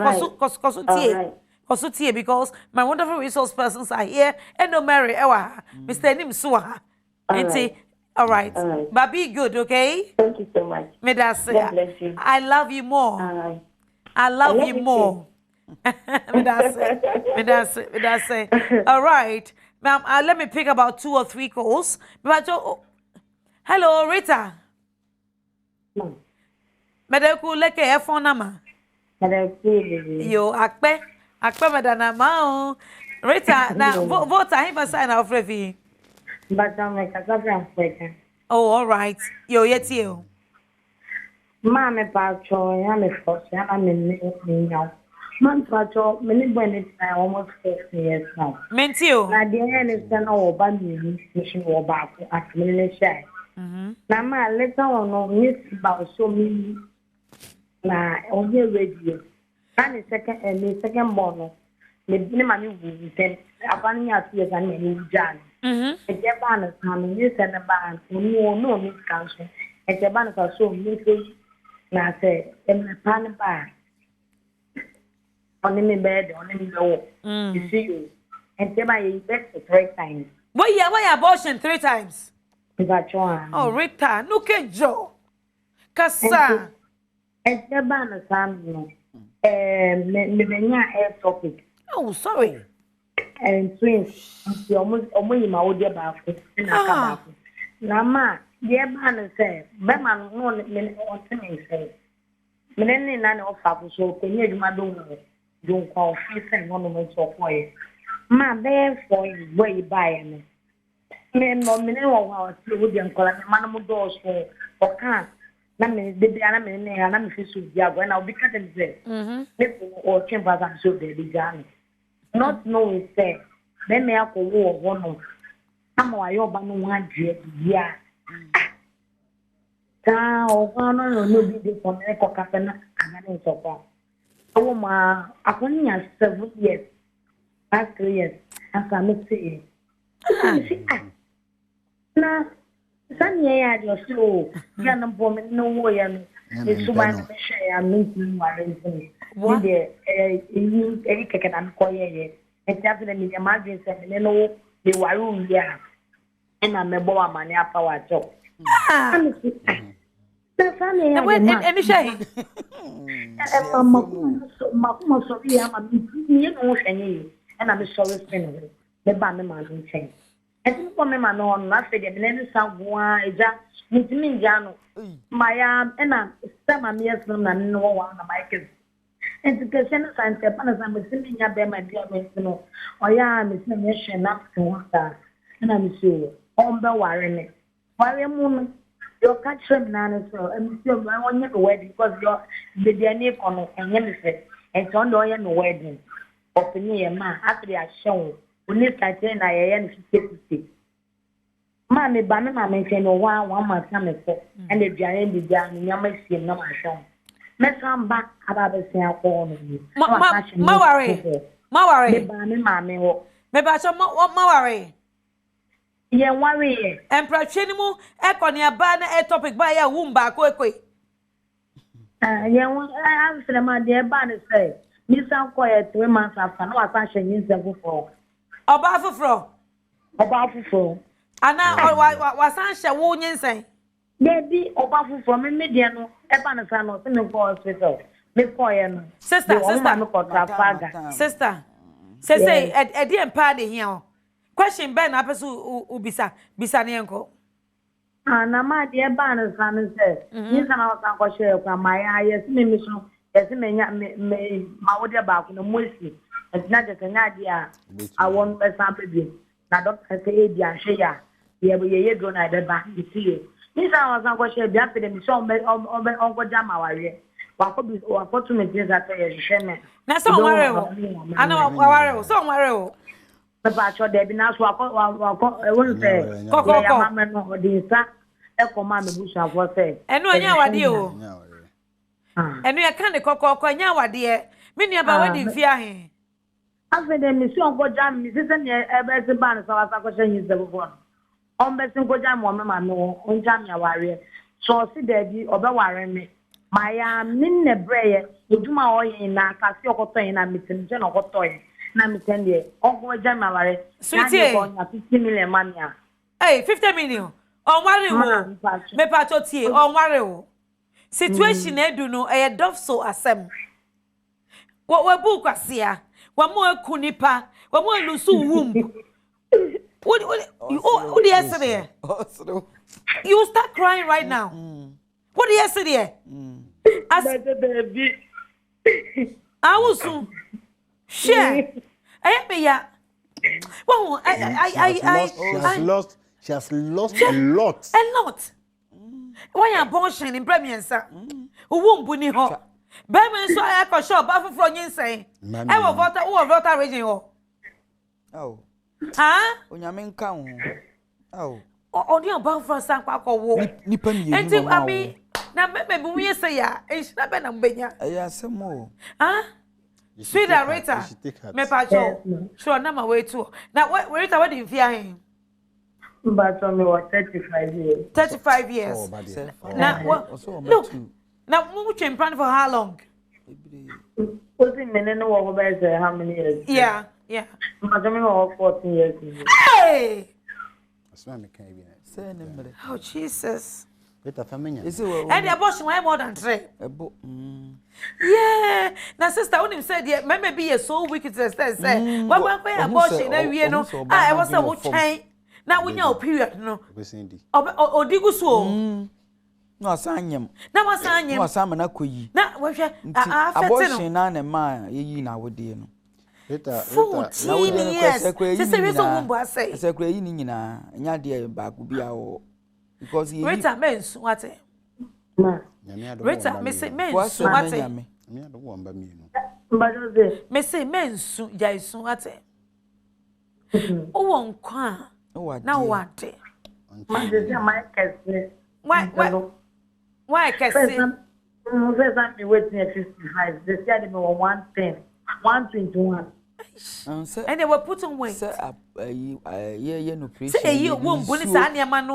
kosutie because my wonderful resource persons are here. And no Mary Ewa, Mr. Nim Suha. All right. But be good, okay? Thank you so much. May that say, God bless you. I love you more. I love you more. May that say. All right. Ma'am, let me pick about 2 or 3 calls. Hello, Rita. Medeku leke phone number. Yo, akpe medana ma. Rita, na vote him sign off revi. But I'm like a oh, all right. Yo, yet you. Mamma Pacho, I'm a force, I'm in now. Man Pacho, many benefits I almost 40 years now. Meant you. Now, the end is done all by me, mission or back at me, shy. Now, my letter on miss about so many. Now, on your radio. And the second bonus. The money will send upon your tears and many jam. A Japan coming, you send a band, no miscount. A Japan for so many. Now, say, in the pan bar. On the bed, on the low. You see you. And say, my best 3 times. Why abortion 3 times? Oh, Rita, no can Joe. Kasa. And Japan, Sam, air topic. Oh, sorry. And twins, almost my old dear Nama, dear man said, Beman won't on to say. Many none of Papa so can you my don't call face and ornaments of oil. Ma, therefore, way by me. Men, no, many of our children call a man doors for can't. The anime and I'm fishing when I'll be cutting there. Or chambers and so they began. Not knowing, say, then may I go war one of some of your banner 1 year. Now, honor no be for Echo Capena and an so far. Oh, ma, I only have 7 years. Past 3 years, as I may say. Now, some year you're slow. Young woman, no way, and it's so much share meeting my what? Any can I'm quiet. And definitely imagine saying, no, they were room here. And I'm a boy, man, power job. Any shade. And I'm sorry, spinning the band man change. I think for me, my own, not figure, and then someone is that meeting Jano. My and I'm some years from no one of my kids. And to get send a sign, I'm assuming you have my dear Mr. Oh, yeah, I'm a mission up to one star. And I'm sure, on the warren. Why a moment, your catch from Nana, so I'm still my own wedding because you're the DNA on and anything. And so no wedding. Open your man, after I show. When you start saying I am 50. Mammy, Banner, Mammy, can no one month coming for, and the giant be down in your machine, no my son. Let's come back about the same phone. Ma worry, Mammy, maybe I shall what ma worry. Yeah, worry. And Prachinimu, echo near banner a topic by a womb back quickly. Yeah, I answer my dear Banner say, you sound quiet 3 months after no attention in the before. About for. And now, was Ansha won't say? Baby, about for me, mediano, a banner, in the hospital. Sister, say, a dear party here. Question Ben Apasu Ubisa, Bisanianko. And my dear Banner, son said, you can also share from my eyes, mission, as me, my dear back in the Musi. It's not just an idea. I want a sample. Now, Doctor say, dear, share. Ye don't I the back to see you. This I was not going to be after them. So, Uncle Jama, wako to me just at sheme. Na so nware o. Ana ware o, so nware o. Papa cho de bi na so wako won say. Kokoko. Ya mama no de sa e ko ma me busu afo say. Enu anya wade o. Enu ya kan de kokoko anya wade. Me nua ba wadi mfi ahe. Afede mi si onko jam mi se ne ebe se ban so wasa ko shen yise before. On be sin ko jam mo ma no on jam ya ware. So si de bi obe ware me. Maya minne breye ejuma oye na kasi okoto yin na mitin je na okoto yin na mitin de onko jam ya ware. Sweetie. Na 50 million mania. Hey, 50 million. On ware wo. Me pa to tie, on ware wo. Situation edu no e dof so asem. Wo bu kwasia. Wa mo eku nipa, wa mo lusu womb. What do you say there? You start crying right now. What do you say there? As baby. Awusu. Share. Me ya. Well, she has lost a lot. A lot. Why abortion in premiersa? Womb buni ho. Bema so I ko shop afufro nyin say. E wo voter region ho. Oh. Ha? Onyame nka ho. Oh. Oni oban for san kwa ko wo. Nipa mi yenu. Enti abi na me bu wi say ya. Enhira be na mbenya. Eya asemo. Ha? Sweet Rita. Me pa cho. Sure na ma we too. Na Rita what dey fear him? But me was 35 years. 35 years. Oh, bad. Now look. Now we train plan for how long? Was in Meneno over how many years? Yeah. But me was 14 years. Hey! Say number. Oh Jesus. Rita family. And the abortion why more than 3? Yeah. Now sister when him said yeah, maybe a so wicked to say. What abortion na we no. I was a chain. Now we know period no. Odigu so. No asanyem. Na wasanyem. No asama na koyi. Na we hwe abortion na na ma yeyi na wode no. Rita. 14 years. Say we so wumbo asay. Say kura yi ni nyina nya de ba ku bia wo. Because ye Rita mensu wate. Rita me say mensu wate. Me ado wo amba mi no. Mbadoze. Me say mensu jaisu wate. O won kwa. Na wate. Mbadoze my kese. Why can say? Me waiting at 55. They said me 110, 121. And they were putting weight. Yeah, no praise. Say you won't bonus any man.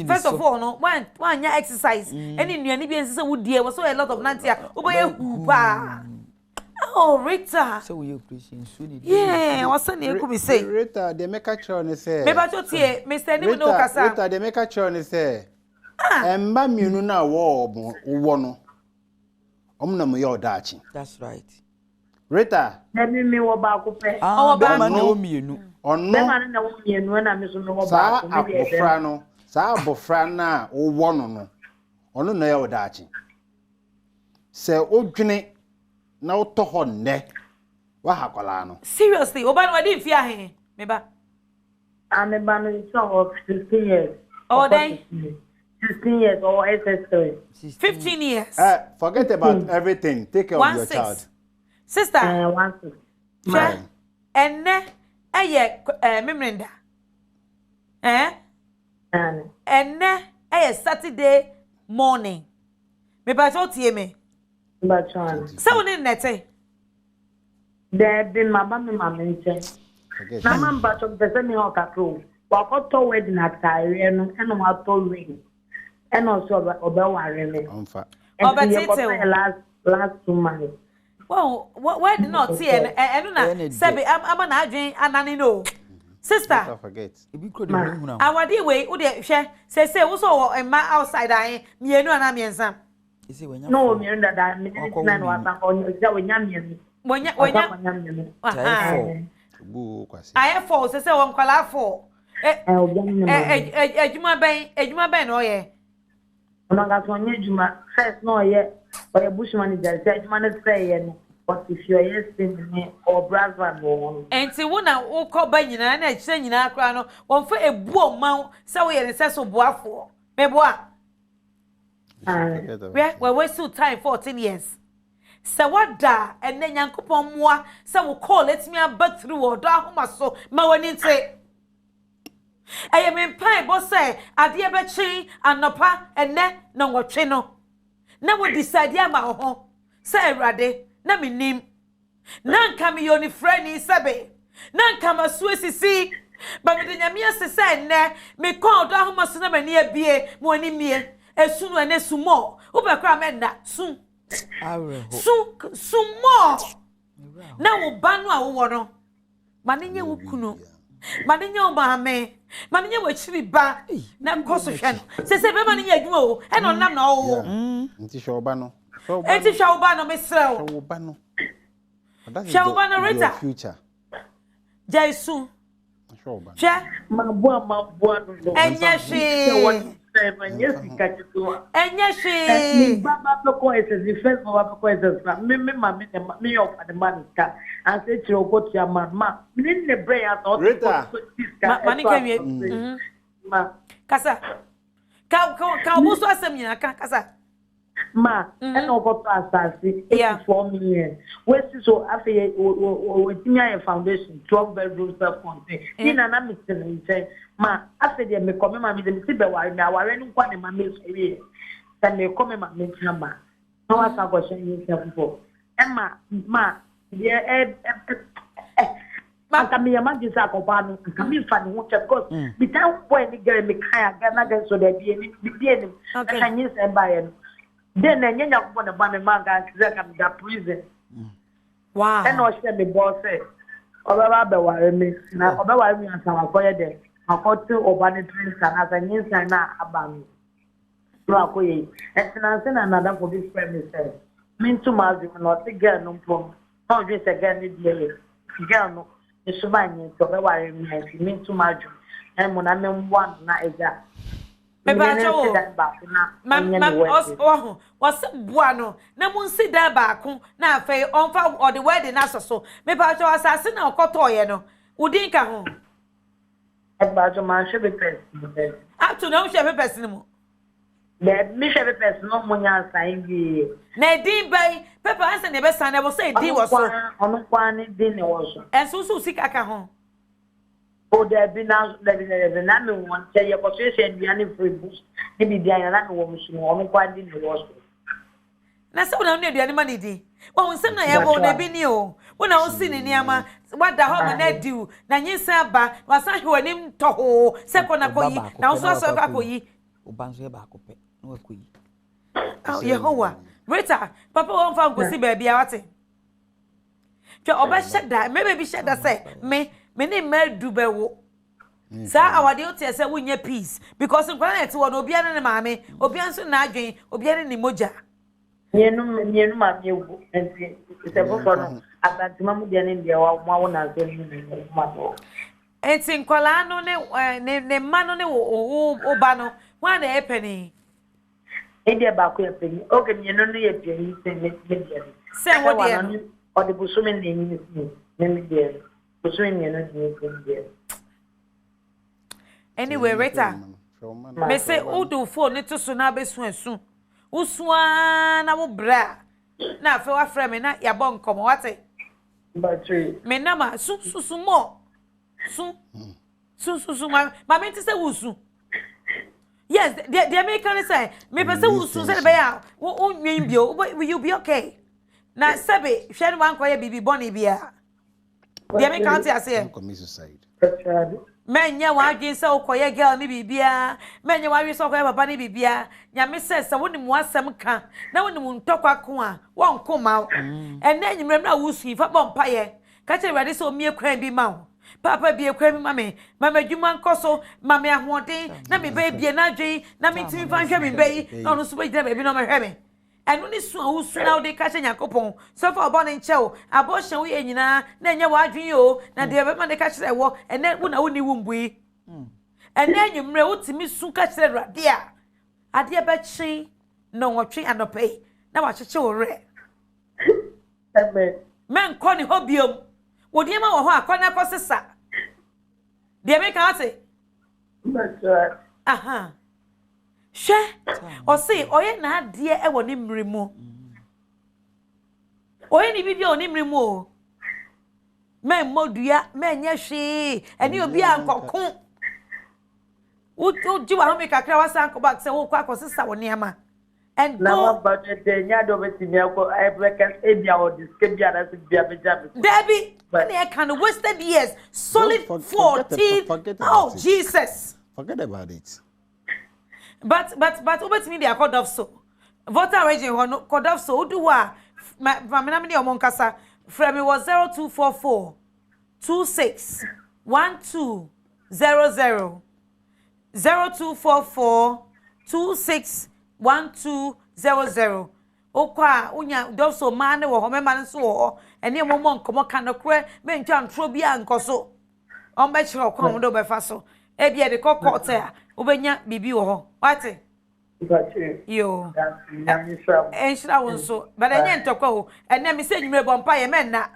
First of all, no one year exercise. Any any be say would dear was so a lot of nantia. Oh, Rita. So you Christian soon. Yeah, what's the name could be say? Rita, they make a churn say. Maybe I told you, Mr. Nemo no Casa. Rita, they make a churn say. Emba mienu na wo no. Omna mo yo dachi. That's right. Rita. Me wo ba ko pe. Ba ma na wo mienu. Ono. Be ma na wo mienu na me so no wo ba ko me be. Sa abofra na wo no. Ono na yo dachi. Se odwene na wo to ho nne. Wa hakola no. Seriously, oba no dey fear he. Me ba. Me ba no so 15 years. Oh, then 15 years or SS3. 15 years. Forget about everything. Take care of your child. Sister. 1-6. Sure. And memrenda. And Saturday morning. Me ba so tie me. Ba chan. So ni nete. There been my mama nche. Na mama ba so pese mi ho kakro. Wakoto wedding attire no and no ato ring. And also obeware me. Onfa. Last 2 months. Well, why did not see and na sebi am na adwen anani no. Sister, don't forget. Ibi kro de hu na. Awade we wo de hwe say wo so emma outside an mienu ana miensa. Isi wenya. No, mienu da me na no asa onyo ja wenya mienu. Wonya. Bu kwase. Aye for say won kwala for. Ejuma ben no ye. Ona ga so onye juma first no ye. Oye bush manager say ejuma na say ye no. But if you are yesterday or brother no. Enti wo na wo ko ba nyina na kire nyina akra no won fa ebu o man say wo ye ne say so boafo. Me boa. we waste time 14 years. So what da and then Yankupon moi, so will call let me back through Odo Ahomaso, ma when say. I am in pie, boss say, a dear betchin, and no pa, and ne, no what chino. Now we decide yama home. Say rade, na me nim. Nan come yoni friend in Sabe. Nan come a Swiss see. But the Yamia say, ne, me call Odo Ahomaso na near beer, more in me, as soon as ne sumo, over cramenda, soon. Soon more. Now, Banwa wono. Maninya wukuno. Maninya obame. Maninya wechiri ba. Na mkoso hwano. Se maninya adwuma o. E no nam na o. Nti shobano. Enti shobano mesrel. Shobano. Shobano Rita. Future. Jaisu. Shobano. Che. Mabua no. Enya shi. Enya she baba peko is the first baba peko is me of the man ka and say to go to your man in the brain at all mani can ma kasa ka bo so asem nyina kasa ma and no go to asasi 84 million we see so after we tinya foundation 12 bedroom self contained in an amazing ma after the me come ma me dem si be ware me aware nu kwa ne ma me so wie ta me come ma me tama no asa go shen yin self ma ye aka me ya ma disa akoba no aka me fa ne ho che because me tan boy ni girl me kan aga na ga so da bi ni aka yin se ba ye no then nyanya ko na ba me ma ga ka me da prison wow and no she me boss say oba be ware me na oba ware me asa wa koye de akotu obani twins na zanyensa na abami no akoye ensinanse na another for this premise mean to mazi no te girl no pom no just a girl ni dey girl no isubanye to be ware me mean to mazi and mo na me one na eja me ba cho was buano na mun si da ba ko na afei onfa or the wedding na so me ba cho asase na okotoye no udin ka ho Ebajo man should be person. Up to now, shall be person. The Bishop person, no money saying. Nadine by Pepper answer the best, and I will say, D was on one dinner also. And so sick I can home. Oh, there be now, there is a number one, say your position, the only free boost, maybe the other woman, on one dinner also. That's what I need the money. Well, when some I have on a binio, when I was sitting near my what the home and do, Nanny Saba was I who a name Toho, second Akoyi, now so Akoyi, Ubanzo Bacope, no queen. Oh, Yehovah, Rita, Papa won't find go see baby out. Your oba shed that, maybe shed that say, me name Mel Dubewo. Sir, our duty say win your peace because in granite one Obian and Mammy, Obian Nagin, Obian and Moja. Nienu ma mewu enti se bofo no asantima mu de ne de wa na so ni ma so enti nkwala no ne ma no ne wo ba no wa na epeni ende ba ko epeni oge nienu no ye peni se me de se wo de o de busumi ne ni ne me de busumi nienu ni de anyway Rita me say Odo phone to so na besu asu uswa na wo bra na fe wa frame na ya bon komo wate battery me na ma su mo su ma me say wusu yes the American say me be say wusu say be ya wo nwin bio will you be okay na sabe hwe no anko ya bibi boni bia the American say commit suicide Menya wagin se okoye girl ni bibia menya wawi se okoye baba ni bibia nyame se woni mu asem ka na woni mu ntokwa ko a won koma ene nyimrem na wusu fa bompa ye ka che ready so mie kwan bi ma wo papa bi ekwan mi mame mama dwuma nkoso mame ahoden na me ba bie na dwen na me timi fa hwe me bai na no so ba gida ba bi no me hwe me enu ni su awusu na ode ka che yakopon so fa obo ne nche abo hye wo ye nyina na enye wa adwen yo na de be ma de ka che wo ene wo na wo ni wumbui ene anyumre wo timi su ka che rade a ade ba chi no wotwe anopai na wa cheche wo re amen men ko ni hobiom wo de ma wo ho akona ko sesa de me ka ate that's right aha Or say, oye na dear, I want him remove. Oye ni bibi on him remove. Men moduya, men yashi, and you'll be uncle. Would you want to make a crowd uncle back? So, oh, quack was a sour near ma. And now, but the Yado Vetimia, I reckon Abia or this can be as if they have Debbie, but I can wasted years, solid 14. Oh, Jesus. Forget about it. But over to me, they are called off so. Voter region or called off so. Do what? My Mamma Moncasa, from it was 0244 26 1200. 0244 26 1200. Okwa unya doso mane wo home man so ene momo nkomo kanokre me ntwa ntro bia nkoso on be chiro kwa mo do be fa so e bia de kokot a obenya bibi wo ho wate yo enshira won so but enye ntokwa ho ene me se nwumre bompa ye men na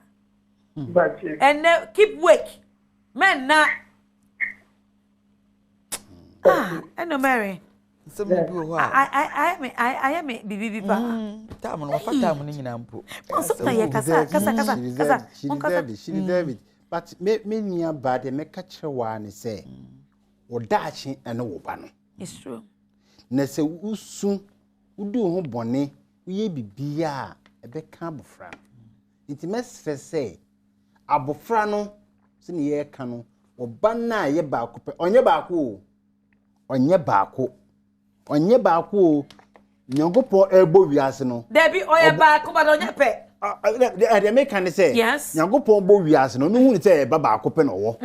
ene keep wake men na eno Mary some people who I am bibi pa time no fa time ni nyina mpo so na ye kasa she deserve it but me nia bad me ka kire ne say odaachi ene wo ba no it's true na se usu udu ho bone uye bibia ebe ka abofra nti mesfe say abofra no se ne ye ka no oba na ye ba ko pe onye ba ko onye baako nyankopɔ ebo wiase no Debbie oye baako ba onye pe the make say yes nyankopɔ bo wiase no no hu ni say ba baako pe no wo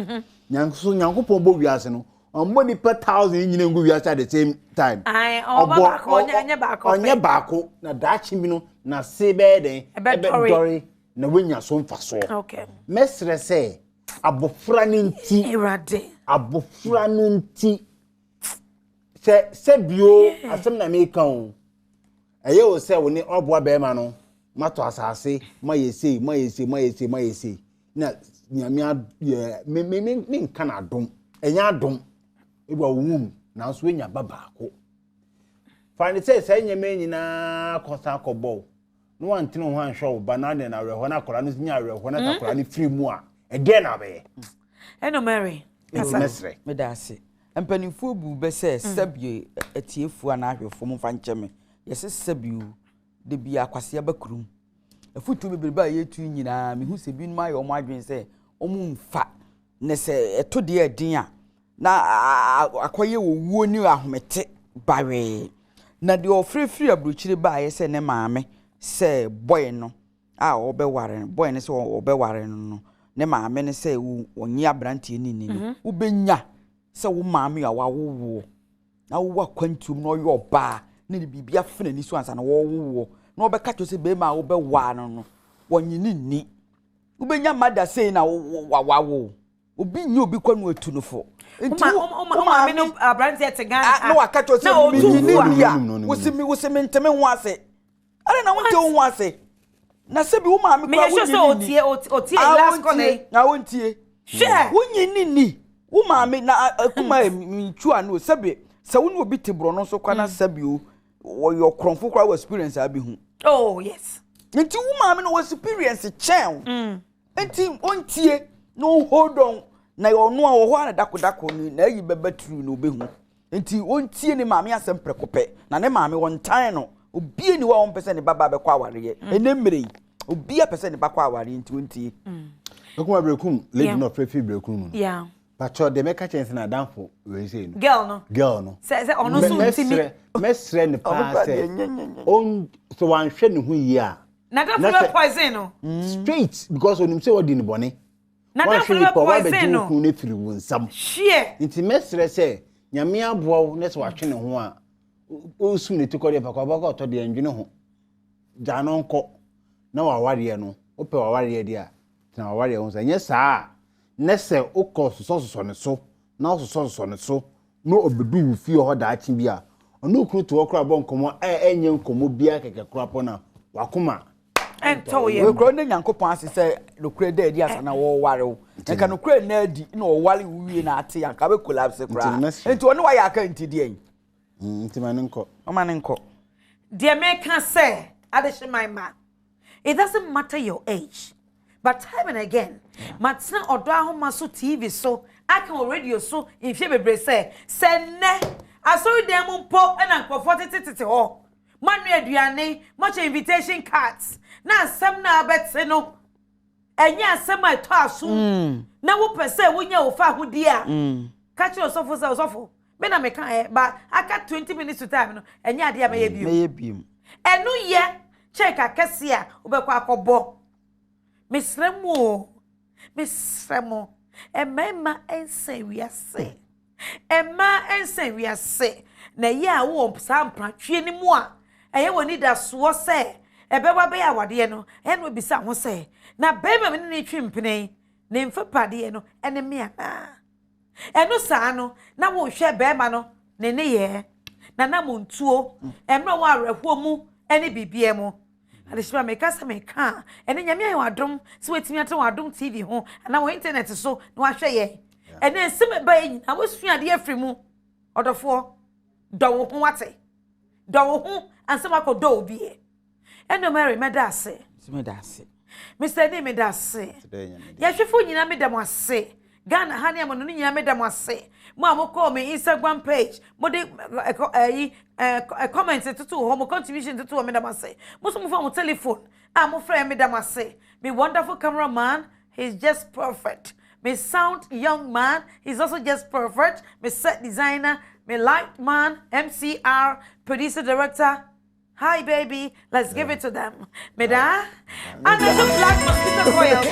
nyankopɔ bo wiase no ombo ni per 1000 nyina ngu wiase at the same time ai oba baako onye baako na daachi mi no na se be den ebe dori na wenya so mfa so okay mesre say abofra ni nti erade abofra no nti se bio asem na me kan eye o se woni oboa be ma no mato asase mayese na nyame me nkan adom enya adom eba wum na so enya babaako fani se nyame nyina kosa kobo no wantino ho anhwe ba na de na reho na akora no nya reho na takora ni free mu a ege na be eno Mary mesre me da ase empanimfo bu be se sabie atiefu ana ahwefo mu fa nkyeme yese sabie de bia akwase abakurum afutu bebreba yetu nyina me hu se bi numa ayo mo adwen se omu mfa ne se eto de adin a na akoye wowuo ni ahomete bawe na de ofrefri abrochire ba yese ne maame se boy no a obeware boy ne se obeware no ne maame ne se onyi abrantie ni no ubenya se wo maame a wawowo na wo akwantum no yo ba ne bibia fena ni so ansa na wo na obeka to se be ma wo be wa no wonyini ni ubenya mada sei na wawo obi nyi obi kwanu atunufo enti maame no abrantie te Ghana no aka to se nyini ni a wosimi nteme ho ase are na wonte ho ase na se bi wo maame kwa wo nyini otie last corner na wontie share wonyini ni wo maame na akuma nchua no sebe se wo no obi tebro no so kwa na sebe o yo kronfo kwa experience abi hu oh yes nti wo maame no experience chen nti ontie no hold on na yo no a wo ho ana dakodako ni na yi bebatru no obehu nti ontie ni maame asem prekope na ne maame won tan no obi ni wa won pese ne baba be kwa aware enemre obi a pese ne ba kwa aware nti ontie okuma brekum lady no prefi brekum no yeah pacho de make chance na danfo we say no girl no say ono so ntimi mesre ne pa say on so wan hwe ne hu yi a na danfo poison no straight because onim say what di ne bone na danfo poison no ku ne firi wonsam share nti mesre say nyame aboa ne so watwe ne ho a o sum ne tikori pa kwa baka oto de andwene ho jano nko na waware no ope waware de a na waware ho say nyesa nese ukọ soso ne so na soso ne so no obedu wu fie ho da achi bia ono okunu to okra bo nkomo enye nkomo bia keke krapo na wakoma ento ye we kro ne nyankopon ase se lokure da adi asa na wo ware wo nka no kure na adi na wo ware wo wie na ate ya ka be collapse kra enti ono wa ya aka enti de Timanenko. Omanenko. Dear man can say, Addition my man. It doesn't matter your age. But time and again, Matsna Odo Ahomaso TV so I can radio so in February say ne I saw them po and uncle 40 ho. Manu aduane, much invitation cards. Na some na bet no. Enya some my tasu. Na wo pese wo nya wo fa hodia. Catch yourself for so. Me na me kan but I got 20 minutes to time no. Enya ade me ye biom. Enu ye check akese a obekwa akobo. Misremo. Emma ense we are say. Emma ense we are say. Na ye a wo sampra twe ni mu a. Eye woni da so say. Ebewa be ya wade no. Eno bisa ho say. Na bema me ni twimpene. Ne mfa pade no ene me ana. Eno saa no na wo hwe bema no ne ne ye. Na na montuo. Emra wo awerɛhoɔ mu ene bibie mu. Adishima mekasa meka ene nyame ayi wadom so wetimi ate wadom TV ho ana wo internet so na wahwɛ ye ene nsem ba yi na wosua de afri mu odofo do wo ho wate do wo ho ansem akodo obi e ene Mary medase Mr. D medase ya hwefo nyina medam ase Ghana hani amono nyina medam ase mo amoko me Instagram page mo de comment to ho contribution to me damase mo so mo phone telephone mo friend me damase me wonderful cameraman, he's just perfect. Me sound young man, he's also just perfect. Me set designer, me light man, MCR, producer director. Hi baby, let's give it to them. Me da and the black mosquito coil.